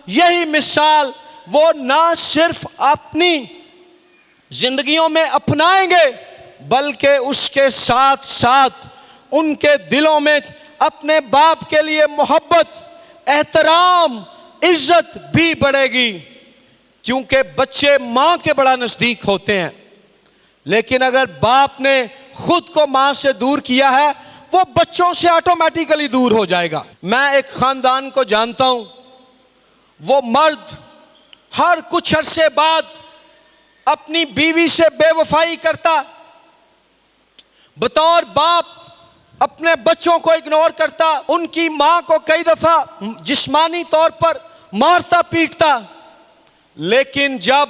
यही मिसाल वो ना सिर्फ अपनी जिंदगियों में अपनाएंगे बल्कि उसके साथ साथ उनके दिलों में अपने बाप के लिए मोहब्बत, एहतराम, इज्जत भी बढ़ेगी। क्योंकि बच्चे मां के बड़ा नजदीक होते हैं, लेकिन अगर बाप ने खुद को मां से दूर किया है वो बच्चों से ऑटोमेटिकली दूर हो जाएगा। मैं एक खानदान को जानता हूं, वो मर्द हर कुछ अरसे बाद अपनी बीवी से बेवफाई करता, बतौर बाप अपने बच्चों को इग्नोर करता, उनकी मां को कई दफा जिस्मानी तौर पर मारता पीटता। लेकिन जब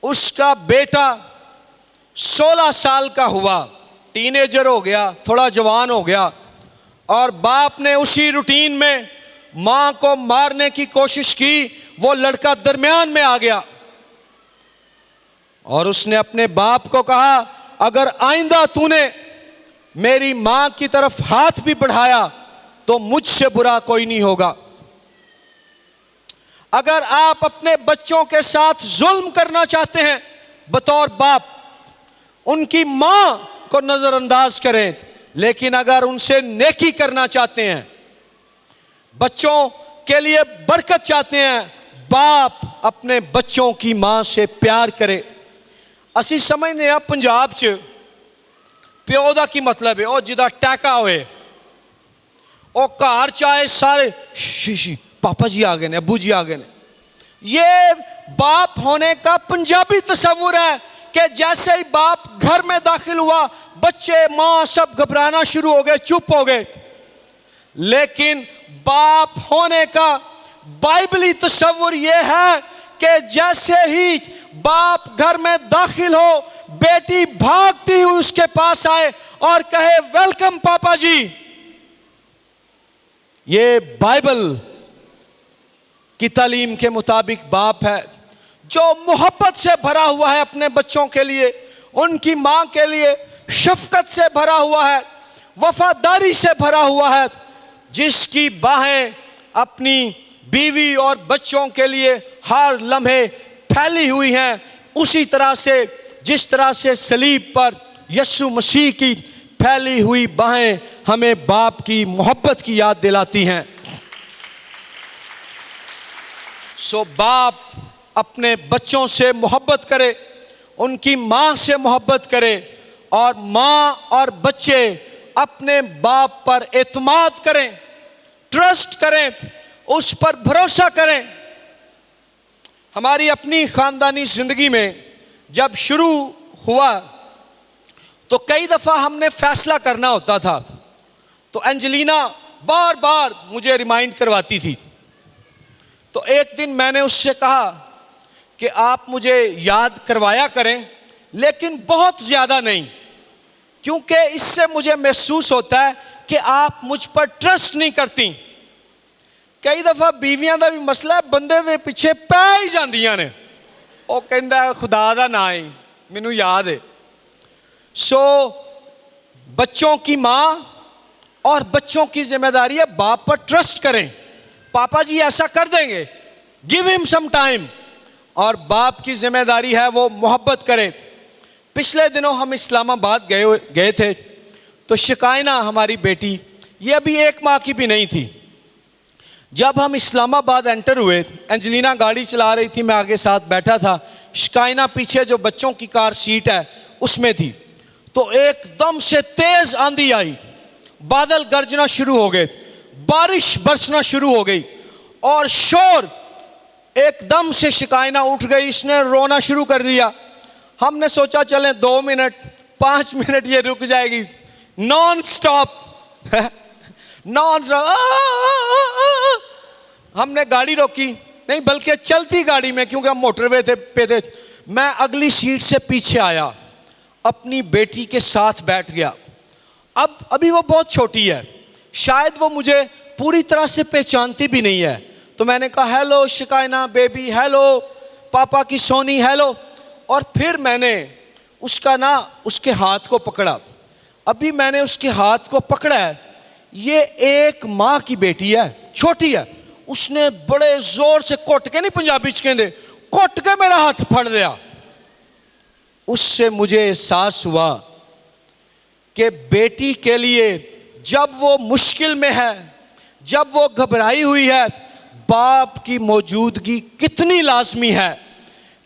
उसका बेटा 16 साल का हुआ, टीनेजर हो गया, थोड़ा जवान हो गया, और बाप ने उसी रूटीन में मां को मारने की कोशिश की, वो लड़का दरमियान में आ गया और उसने अपने बाप को कहा, अगर आइंदा तूने मेरी मां की तरफ हाथ भी बढ़ाया तो मुझसे बुरा कोई नहीं होगा। अगर आप अपने बच्चों के साथ जुल्म करना चाहते हैं बतौर बाप, उनकी मां को नजरअंदाज करें, लेकिन अगर उनसे नेकी करना चाहते हैं, बच्चों के लिए बरकत चाहते हैं, बाप अपने बच्चों की मां से प्यार करे। असी समझने आ पंजाब च प्यो दा की मतलब है, ओ जिदा टैका होए, ओ घर चाहे सारे शी पापा जी आ गए ने, अबू जी आ गए ने। ये बाप होने का पंजाबी तस्वुर है कि जैसे ही बाप घर में दाखिल हुआ बच्चे मां सब घबराना शुरू हो गए, चुप हो गए। लेकिन बाप होने का बाइबली तस्वुर यह है कि जैसे ही बाप घर में दाखिल हो, बेटी भागती हुई उसके पास आए और कहे, वेलकम पापा जी। ये बाइबल की तालीम के मुताबिक बाप है जो मोहब्बत से भरा हुआ है अपने बच्चों के लिए, उनकी मां के लिए शफकत से भरा हुआ है, वफादारी से भरा हुआ है, जिसकी बाहें अपनी बीवी और बच्चों के लिए हर लम्हे फैली हुई हैं। उसी तरह से जिस तरह से सलीब पर यीशु मसीह की फैली हुई बाहें हमें बाप की मोहब्बत की याद दिलाती हैं। सो बाप अपने बच्चों से मोहब्बत करे, उनकी मां से मोहब्बत करे, और मां और बच्चे अपने बाप पर एतमाद करें, ट्रस्ट करें, उस पर भरोसा करें। हमारी अपनी खानदानी जिंदगी में जब शुरू हुआ तो कई दफा हमने फैसला करना होता था, तो एंजेलिना बार बार मुझे रिमाइंड करवाती थी। तो एक दिन मैंने उससे कहा कि आप मुझे याद करवाया करें, लेकिन बहुत ज़्यादा नहीं, क्योंकि इससे मुझे महसूस होता है कि आप मुझ पर ट्रस्ट नहीं करती। कई दफ़ा बीवियां का भी मसला है, बंदे दे पिछे पै ही जांदियां ने, वो कहंदा खुदा दा नाम ही मैनू याद है। सो बच्चों की माँ और बच्चों की जिम्मेदारी है बाप पर ट्रस्ट करें। पापा जी ऐसा कर देंगे, गिव हिम सम टाइम, और बाप की जिम्मेदारी है वो मोहब्बत करे। पिछले दिनों हम इस्लामाबाद गए थे, तो शिकायना हमारी बेटी, ये अभी 1 माह की भी नहीं थी। जब हम इस्लामाबाद एंटर हुए, एंजेलिना गाड़ी चला रही थी, मैं आगे साथ बैठा था, शिकायना पीछे जो बच्चों की कार सीट है उसमें थी। तो एकदम से तेज आंधी आई, बादल गरजना शुरू हो गए, बारिश बरसना शुरू हो गई और शोर। एकदम से शिकायना उठ गई, इसने रोना शुरू कर दिया। हमने सोचा चलें 2 मिनट 5 मिनट ये रुक जाएगी, नॉन स्टॉप नॉन स्टॉप। हमने गाड़ी रोकी नहीं, बल्कि चलती गाड़ी में, क्योंकि हम मोटरवे पे थे। मैं अगली सीट से पीछे आया, अपनी बेटी के साथ बैठ गया। अब अभी वो बहुत छोटी है, शायद वो मुझे पूरी तरह से पहचानती भी नहीं है। तो मैंने कहा हेलो शिकायना बेबी, हेलो पापा की सोनी, हेलो। और फिर मैंने उसके हाथ को पकड़ा। अभी मैंने उसके हाथ को पकड़ा है, ये 1 माह की बेटी है, छोटी है। उसने बड़े जोर से कोट के, नहीं पंजाबी च कहंदे, कोट के मेरा हाथ फड़ लिया। उससे मुझे एहसास हुआ कि बेटी के लिए जब वो मुश्किल में है, जब वो घबराई हुई है, बाप की मौजूदगी कितनी लाजमी है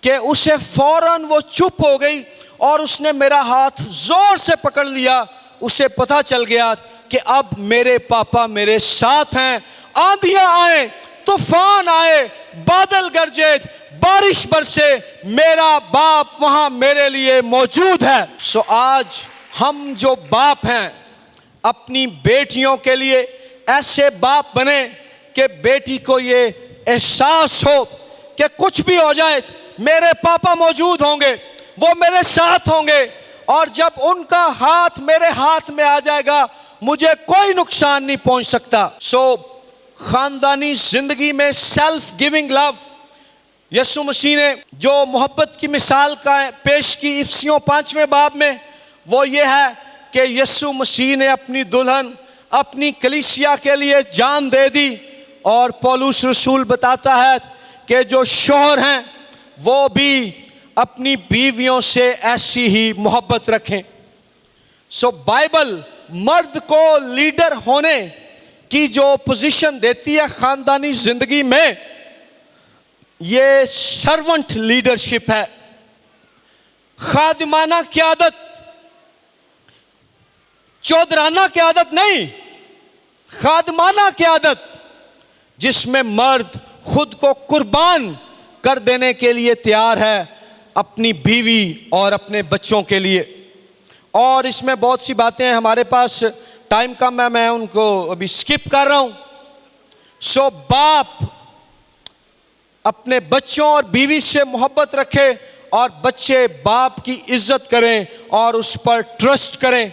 कि उसे फौरन वो चुप हो गई और उसने मेरा हाथ जोर से पकड़ लिया। उसे पता चल गया कि अब मेरे पापा मेरे साथ हैं। आंधियां आए, तूफान आए, बादल गरजे, बारिश बरसे, मेरा बाप वहां मेरे लिए मौजूद है। सो आज हम जो बाप हैं, अपनी बेटियों के लिए ऐसे बाप बने कि बेटी को ये एहसास हो कि कुछ भी हो जाए मेरे पापा मौजूद होंगे, वो मेरे साथ होंगे, और जब उनका हाथ मेरे हाथ में आ जाएगा मुझे कोई नुकसान नहीं पहुंच सकता। सो खानदानी जिंदगी में सेल्फ गिविंग लव, यीशु मसीह ने जो मोहब्बत की मिसाल का पेश की इफिसियों 5वें बाब में, वो ये है कि यीशु मसीह ने अपनी दुल्हन, अपनी कलीसिया के लिए जान दे दी। और पौलुस रसूल बताता है कि जो शौहर हैं वो भी अपनी बीवियों से ऐसी ही मोहब्बत रखें। सो बाइबल मर्द को लीडर होने की जो पोजीशन देती है खानदानी जिंदगी में, ये सर्वेंट लीडरशिप है, खादिमाना क़यादत, चौधराना क़यादत नहीं, खादिमाना क़यादत, जिसमें मर्द खुद को कुर्बान कर देने के लिए तैयार है अपनी बीवी और अपने बच्चों के लिए। और इसमें बहुत सी बातें हैं, हमारे पास टाइम कम है, मैं उनको अभी स्किप कर रहा हूं। सो बाप अपने बच्चों और बीवी से मोहब्बत रखे और बच्चे बाप की इज्जत करें और उस पर ट्रस्ट करें।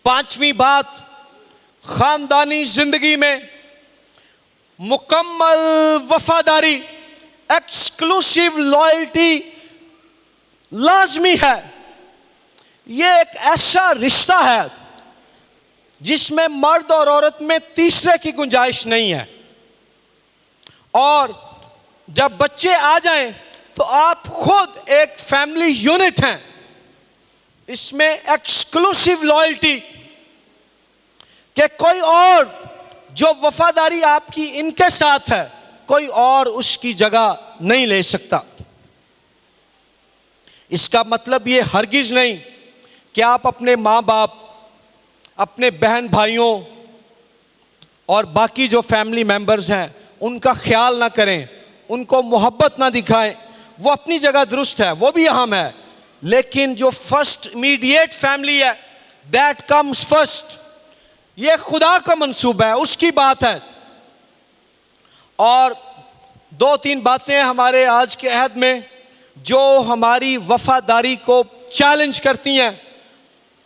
5वीं बात, खानदानी जिंदगी में मुकम्मल वफादारी, एक्सक्लूसिव लॉयल्टी लाजमी है। यह एक ऐसा रिश्ता है जिसमें मर्द और औरत में तीसरे की गुंजाइश नहीं है। और जब बच्चे आ जाएं तो आप खुद एक फैमिली यूनिट हैं। इसमें एक्सक्लूसिव लॉयल्टी कि कोई और जो वफादारी आपकी इनके साथ है, कोई और उसकी जगह नहीं ले सकता। इसका मतलब ये हरगिज नहीं कि आप अपने माँ बाप, अपने बहन भाइयों और बाकी जो फैमिली मेंबर्स हैं उनका ख्याल ना करें, उनको मोहब्बत ना दिखाएं। वो अपनी जगह दुरुस्त है, वो भी अहम है, लेकिन जो फर्स्ट इमीडिएट फैमिली है, दैट कम्स फर्स्ट, ये खुदा का मंसूबा है, उसकी बात है। और 2-3 बातें हमारे आज के अहद में जो हमारी वफादारी को चैलेंज करती हैं।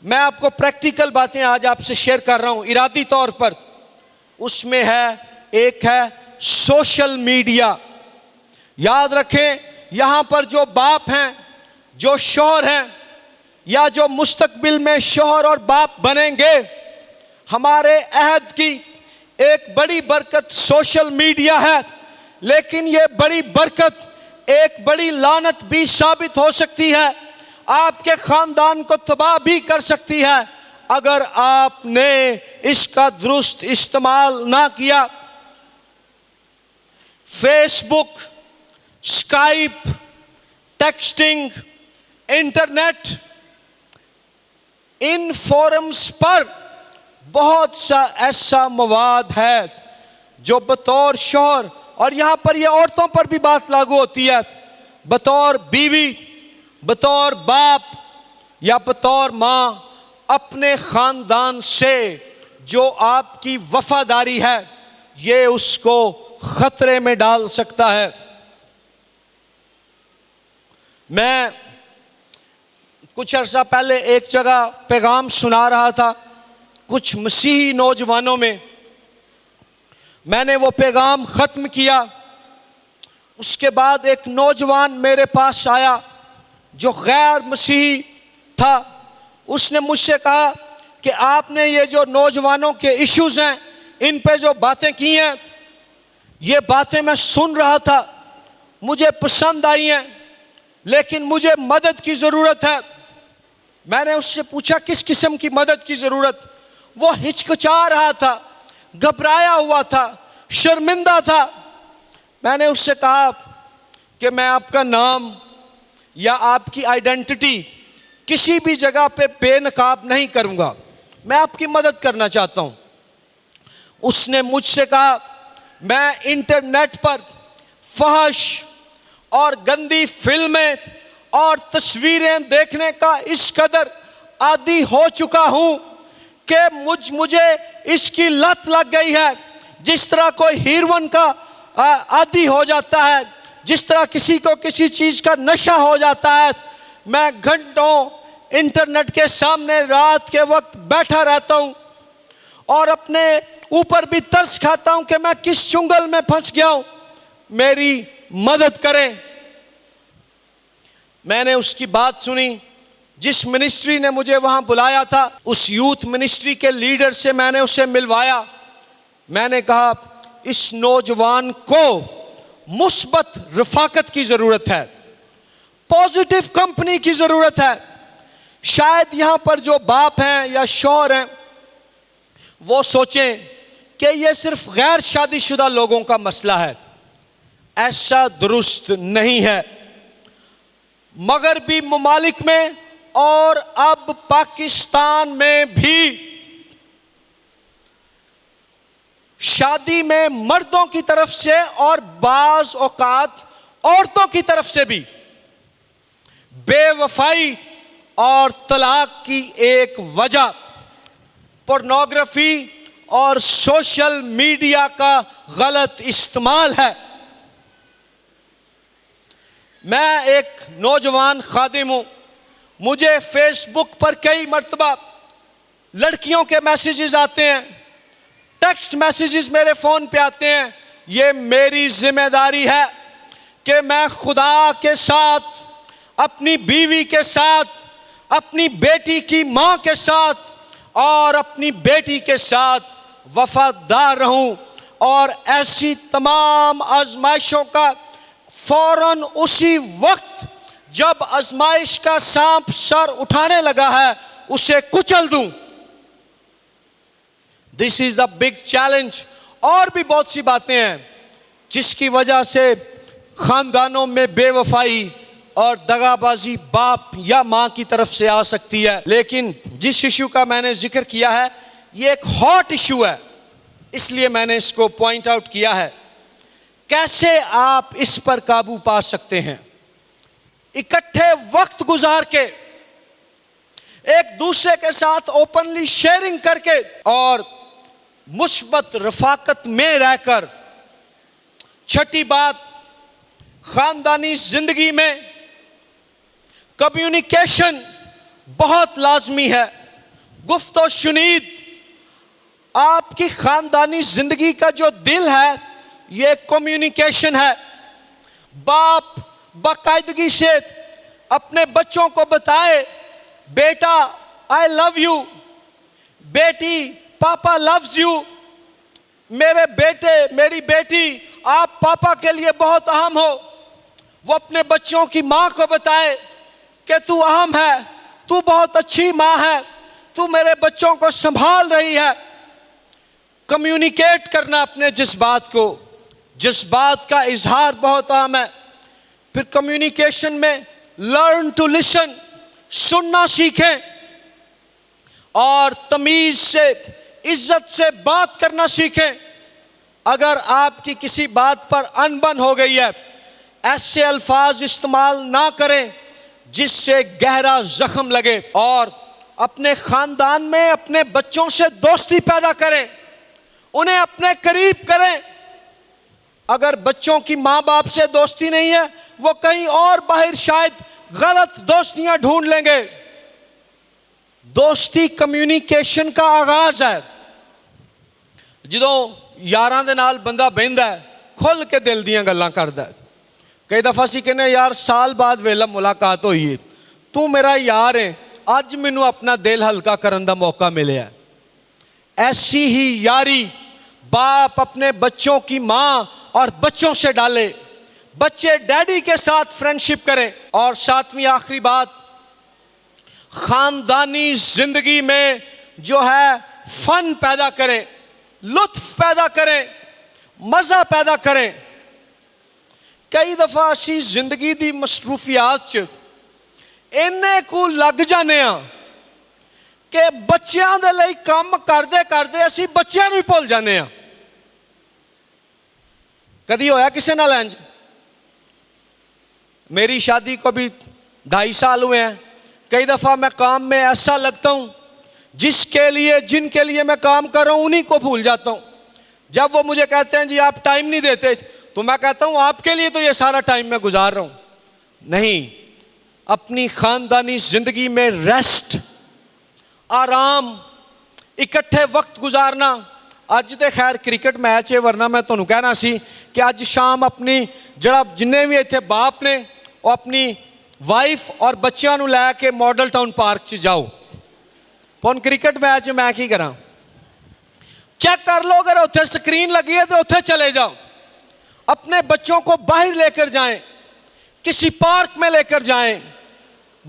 मैं आपको प्रैक्टिकल बातें आज आपसे शेयर कर रहा हूं इरादी तौर पर। उसमें है, एक है सोशल मीडिया। याद रखें, यहां पर जो बाप हैं, जो शौहर हैं, या जो मुस्तकबिल में शौहर और बाप बनेंगे, हमारे अहद की एक बड़ी बरकत सोशल मीडिया है। लेकिन ये बड़ी बरकत एक बड़ी लानत भी साबित हो सकती है, आपके खानदान को तबाह भी कर सकती है अगर आपने इसका दुरुस्त इस्तेमाल ना किया। फेसबुक, स्काइप, टेक्सटिंग, इंटरनेट, इन फोरम्स पर बहुत सा ऐसा मवाद है जो बतौर शौहर, और यहां पर यह औरतों पर भी बात लागू होती है, बतौर बीवी, बतौर बाप या बतौर मां, अपने खानदान से जो आपकी वफादारी है ये उसको खतरे में डाल सकता है। मैं कुछ अर्सा पहले एक जगह पैगाम सुना रहा था कुछ मसीही नौजवानों में, मैंने वो पैगाम ख़त्म किया। उसके बाद एक नौजवान मेरे पास आया जो गैर मसीही था। उसने मुझसे कहा कि आपने ये जो नौजवानों के इश्यूज़ हैं इन पे जो बातें की हैं, ये बातें मैं सुन रहा था, मुझे पसंद आई हैं, लेकिन मुझे मदद की ज़रूरत है। मैंने उससे पूछा किस किस्म की मदद की ज़रूरत? वो हिचकिचा रहा था, घबराया हुआ था, शर्मिंदा था। मैंने उससे कहा कि मैं आपका नाम या आपकी आइडेंटिटी किसी भी जगह पे बेनकाब नहीं करूंगा, मैं आपकी मदद करना चाहता हूं। उसने मुझसे कहा मैं इंटरनेट पर फहश और गंदी फिल्में और तस्वीरें देखने का इस कदर आदी हो चुका हूं कि मुझे इसकी लत लग गई है, जिस तरह कोई हीरोइन का आदी हो जाता है, जिस तरह किसी को किसी चीज़ का नशा हो जाता है। मैं घंटों इंटरनेट के सामने रात के वक्त बैठा रहता हूं और अपने ऊपर भी तरस खाता हूं कि मैं किस चुंगल में फंस गया हूं, मेरी मदद करें। मैंने उसकी बात सुनी। जिस मिनिस्ट्री ने मुझे वहां बुलाया था, उस यूथ मिनिस्ट्री के लीडर से मैंने उसे मिलवाया। मैंने कहा इस नौजवान को मुस्बत रफाकत की ज़रूरत है, पॉजिटिव कंपनी की ज़रूरत है। शायद यहाँ पर जो बाप हैं या शौहर हैं वो सोचें कि ये सिर्फ गैर शादीशुदा लोगों का मसला है। ऐसा दुरुस्त नहीं है। मगरबी ममालिक में और अब पाकिस्तान में भी शादी में मर्दों की तरफ से और बाज औकात औरतों की तरफ से भी बेवफाई और तलाक की एक वजह पोर्नोग्राफी और सोशल मीडिया का गलत इस्तेमाल है। मैं एक नौजवान खादिम हूं। मुझे फेसबुक पर कई मर्तबा लड़कियों के मैसेजेस आते हैं, टेक्स्ट मैसेजेस मेरे फ़ोन पे आते हैं। ये मेरी जिम्मेदारी है कि मैं खुदा के साथ, अपनी बीवी के साथ, अपनी बेटी की माँ के साथ और अपनी बेटी के साथ वफादार रहूं और ऐसी तमाम आजमाइशों का फौरन उसी वक्त जब आजमाइश का सांप सर उठाने लगा है उसे कुचल दूं। This is the big challenge. और भी बहुत सी बातें हैं जिसकी वजह से खानदानों में बेवफाई और दगाबाजी बाप या मां की तरफ से आ सकती है। लेकिन जिस इशू का मैंने जिक्र किया है ये एक हॉट इशू है, इसलिए मैंने इसको पॉइंट आउट किया है। कैसे आप इस पर काबू पा सकते हैं? इकट्ठे वक्त गुजार के, एक दूसरे के साथ ओपनली शेयरिंग करके और मुस्बत रफाकत में रहकर। छठी बात, खानदानी जिंदगी में कम्युनिकेशन बहुत लाजमी है। गुफ्तो शुनीद आपकी खानदानी जिंदगी का जो दिल है ये कम्युनिकेशन है। बाप बाकायदगी से अपने बच्चों को बताए बेटा आई लव यू, बेटी पापा लव्स यू, मेरे बेटे मेरी बेटी आप पापा के लिए बहुत अहम हो। वो अपने बच्चों की माँ को बताए कि तू अहम है, तू बहुत अच्छी माँ है, तू मेरे बच्चों को संभाल रही है। कम्युनिकेट करना अपने जज्बात को, जज्बात का इजहार बहुत अहम है। फिर कम्युनिकेशन में लर्न टू लिसन, सुनना सीखें और तमीज से, इज्जत से बात करना सीखें। अगर आपकी किसी बात पर अनबन हो गई है, ऐसे अल्फाज इस्तेमाल ना करें जिससे गहरा जख्म लगे। और अपने खानदान में अपने बच्चों से दोस्ती पैदा करें, उन्हें अपने करीब करें। अगर बच्चों की माँ बाप से दोस्ती नहीं है, वो कहीं और बाहर शायद गलत दोस्तियां ढूंढ लेंगे। दोस्ती कम्युनिकेशन का आगाज है। ਜਦੋਂ यारां दे नाल बंदा बहिंदा है, खुल के दिल दियां गल्लां करदा है। कई दफ़ा असीं कहने यार साल बाद वेला मुलाकात होई है, तू मेरा यार है, अज मैनू अपना दिल हल्का करन दा मौका मिलिया। ऐसी ही यारी बाप अपने बच्चों की माँ और बच्चों से डाले, बच्चे डैडी के साथ फ्रेंडशिप करें। और सातवीं आखिरी बात, खानदानी जिंदगी में जो है फन पैदा करें, लुत्फ पैदा करें, मजा पैदा करें। कई दफा असी जिंदगी दी मसरूफियात च इन्ने को लग जाने कि बच्चों दे लई काम करते करते असी बच्चों नूं ही भुल जाने। कदी होया किसी नाल इंज? मेरी शादी को भी 2.5 साल हुए हैं। कई दफा मैं काम में ऐसा लगता हूं जिनके लिए मैं काम कर रहा हूं उन्हीं को भूल जाता हूं। जब वो मुझे कहते हैं जी आप टाइम नहीं देते, तो मैं कहता हूं आपके लिए तो ये सारा टाइम मैं गुजार रहा हूं। नहीं, अपनी खानदानी जिंदगी में रेस्ट, आराम, इकट्ठे वक्त गुजारना। अज तो खैर क्रिकेट मैच है, वरना मैं तुहानूं कहना सी कि अज शाम अपनी जड़ा जिन्ने भी इत्थे बाप ने वो अपनी वाइफ और बच्चों नूं लैके मॉडल टाउन पार्क च जाओ। हुण क्रिकेट मैच मैं की करा, चेक कर लो, अगर उत्थे स्क्रीन लगी है तो उत्थे चले जाओ। अपने बच्चों को बाहर लेकर जाएं, किसी पार्क में लेकर जाएं।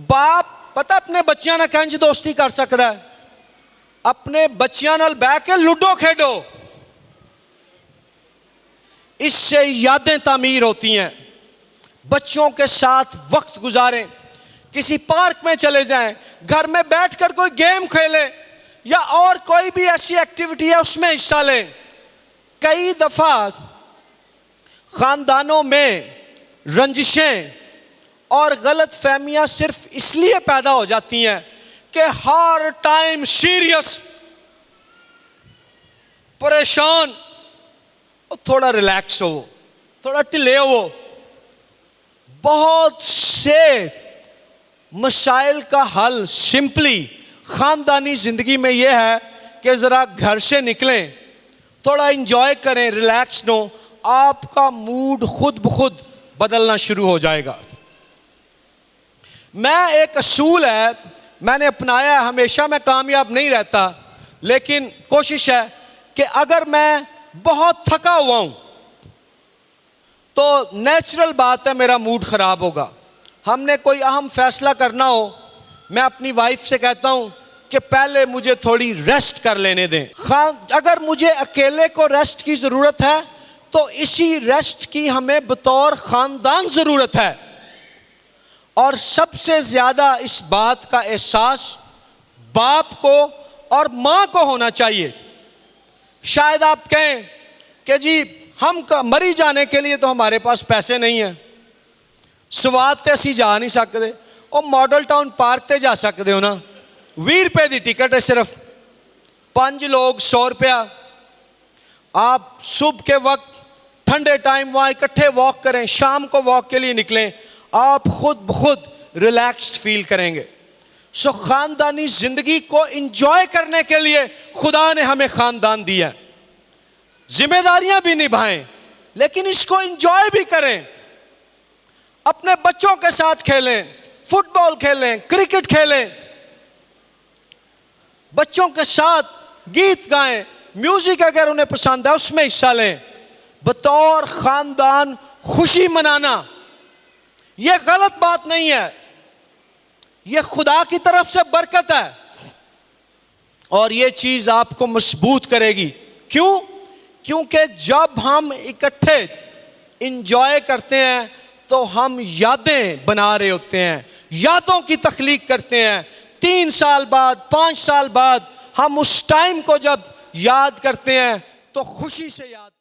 बाप पता अपने बच्चों ने कंज दोस्ती कर सकता है, अपने बच्चों नाल बैठ के लूडो खेडो, इससे यादें तामीर होती हैं। बच्चों के साथ वक्त गुजारें, किसी पार्क में चले जाएं, घर में बैठकर कोई गेम खेलें या और कोई भी ऐसी एक्टिविटी है उसमें हिस्सा लें। कई दफा खानदानों में रंजिशें और गलत फहमियां सिर्फ इसलिए पैदा हो जाती हैं कि हर टाइम सीरियस, परेशान, थोड़ा रिलैक्स हो, थोड़ा ढिले हो। बहुत से मसाइल का हल सिंपली खानदानी जिंदगी में यह है कि जरा घर से निकलें, थोड़ा इंजॉय करें, रिलैक्स हो, आपका मूड खुद ब खुद बदलना शुरू हो जाएगा। मैं एक असूल है मैंने अपनाया, हमेशा मैं कामयाब नहीं रहता, लेकिन कोशिश है कि अगर मैं बहुत थका हुआ हूं तो नेचुरल बात है मेरा मूड खराब होगा। हमने कोई अहम फैसला करना हो, मैं अपनी वाइफ से कहता हूं कि पहले मुझे थोड़ी रेस्ट कर लेने दें। अगर मुझे अकेले को रेस्ट की ज़रूरत है तो इसी रेस्ट की हमें बतौर ख़ानदान ज़रूरत है। और सबसे ज़्यादा इस बात का एहसास बाप को और माँ को होना चाहिए। शायद आप कहें कि जी हम मरी जाने के लिए तो हमारे पास पैसे नहीं हैं, स्वाद ते असी जा नहीं सकते, और मॉडल टाउन पार्क ते जा सकते हो ना, 20 रुपए की टिकट है सिर्फ, 5 लोग 100 रुपया। आप सुबह के वक्त ठंडे टाइम वहाँ इकट्ठे वॉक करें, शाम को वॉक के लिए निकलें, आप खुद ब खुद रिलैक्स्ड फील करेंगे। सो खानदानी जिंदगी को इंजॉय करने के लिए खुदा ने हमें खानदान दिया, जिम्मेदारियां भी निभाएं, लेकिन इसको इंजॉय भी करें। अपने बच्चों के साथ खेलें, फुटबॉल खेलें, क्रिकेट खेलें, बच्चों के साथ गीत गाएं, म्यूजिक अगर उन्हें पसंद है उसमें हिस्सा लें। बतौर खानदान खुशी मनाना ये गलत बात नहीं है, ये खुदा की तरफ से बरकत है और ये चीज आपको मजबूत करेगी। क्यों? क्योंकि जब हम इकट्ठे इंजॉय करते हैं तो हम यादें बना रहे होते हैं, यादों की तख्लीक करते हैं। 3 साल बाद, 5 साल बाद हम उस टाइम को जब याद करते हैं तो खुशी से याद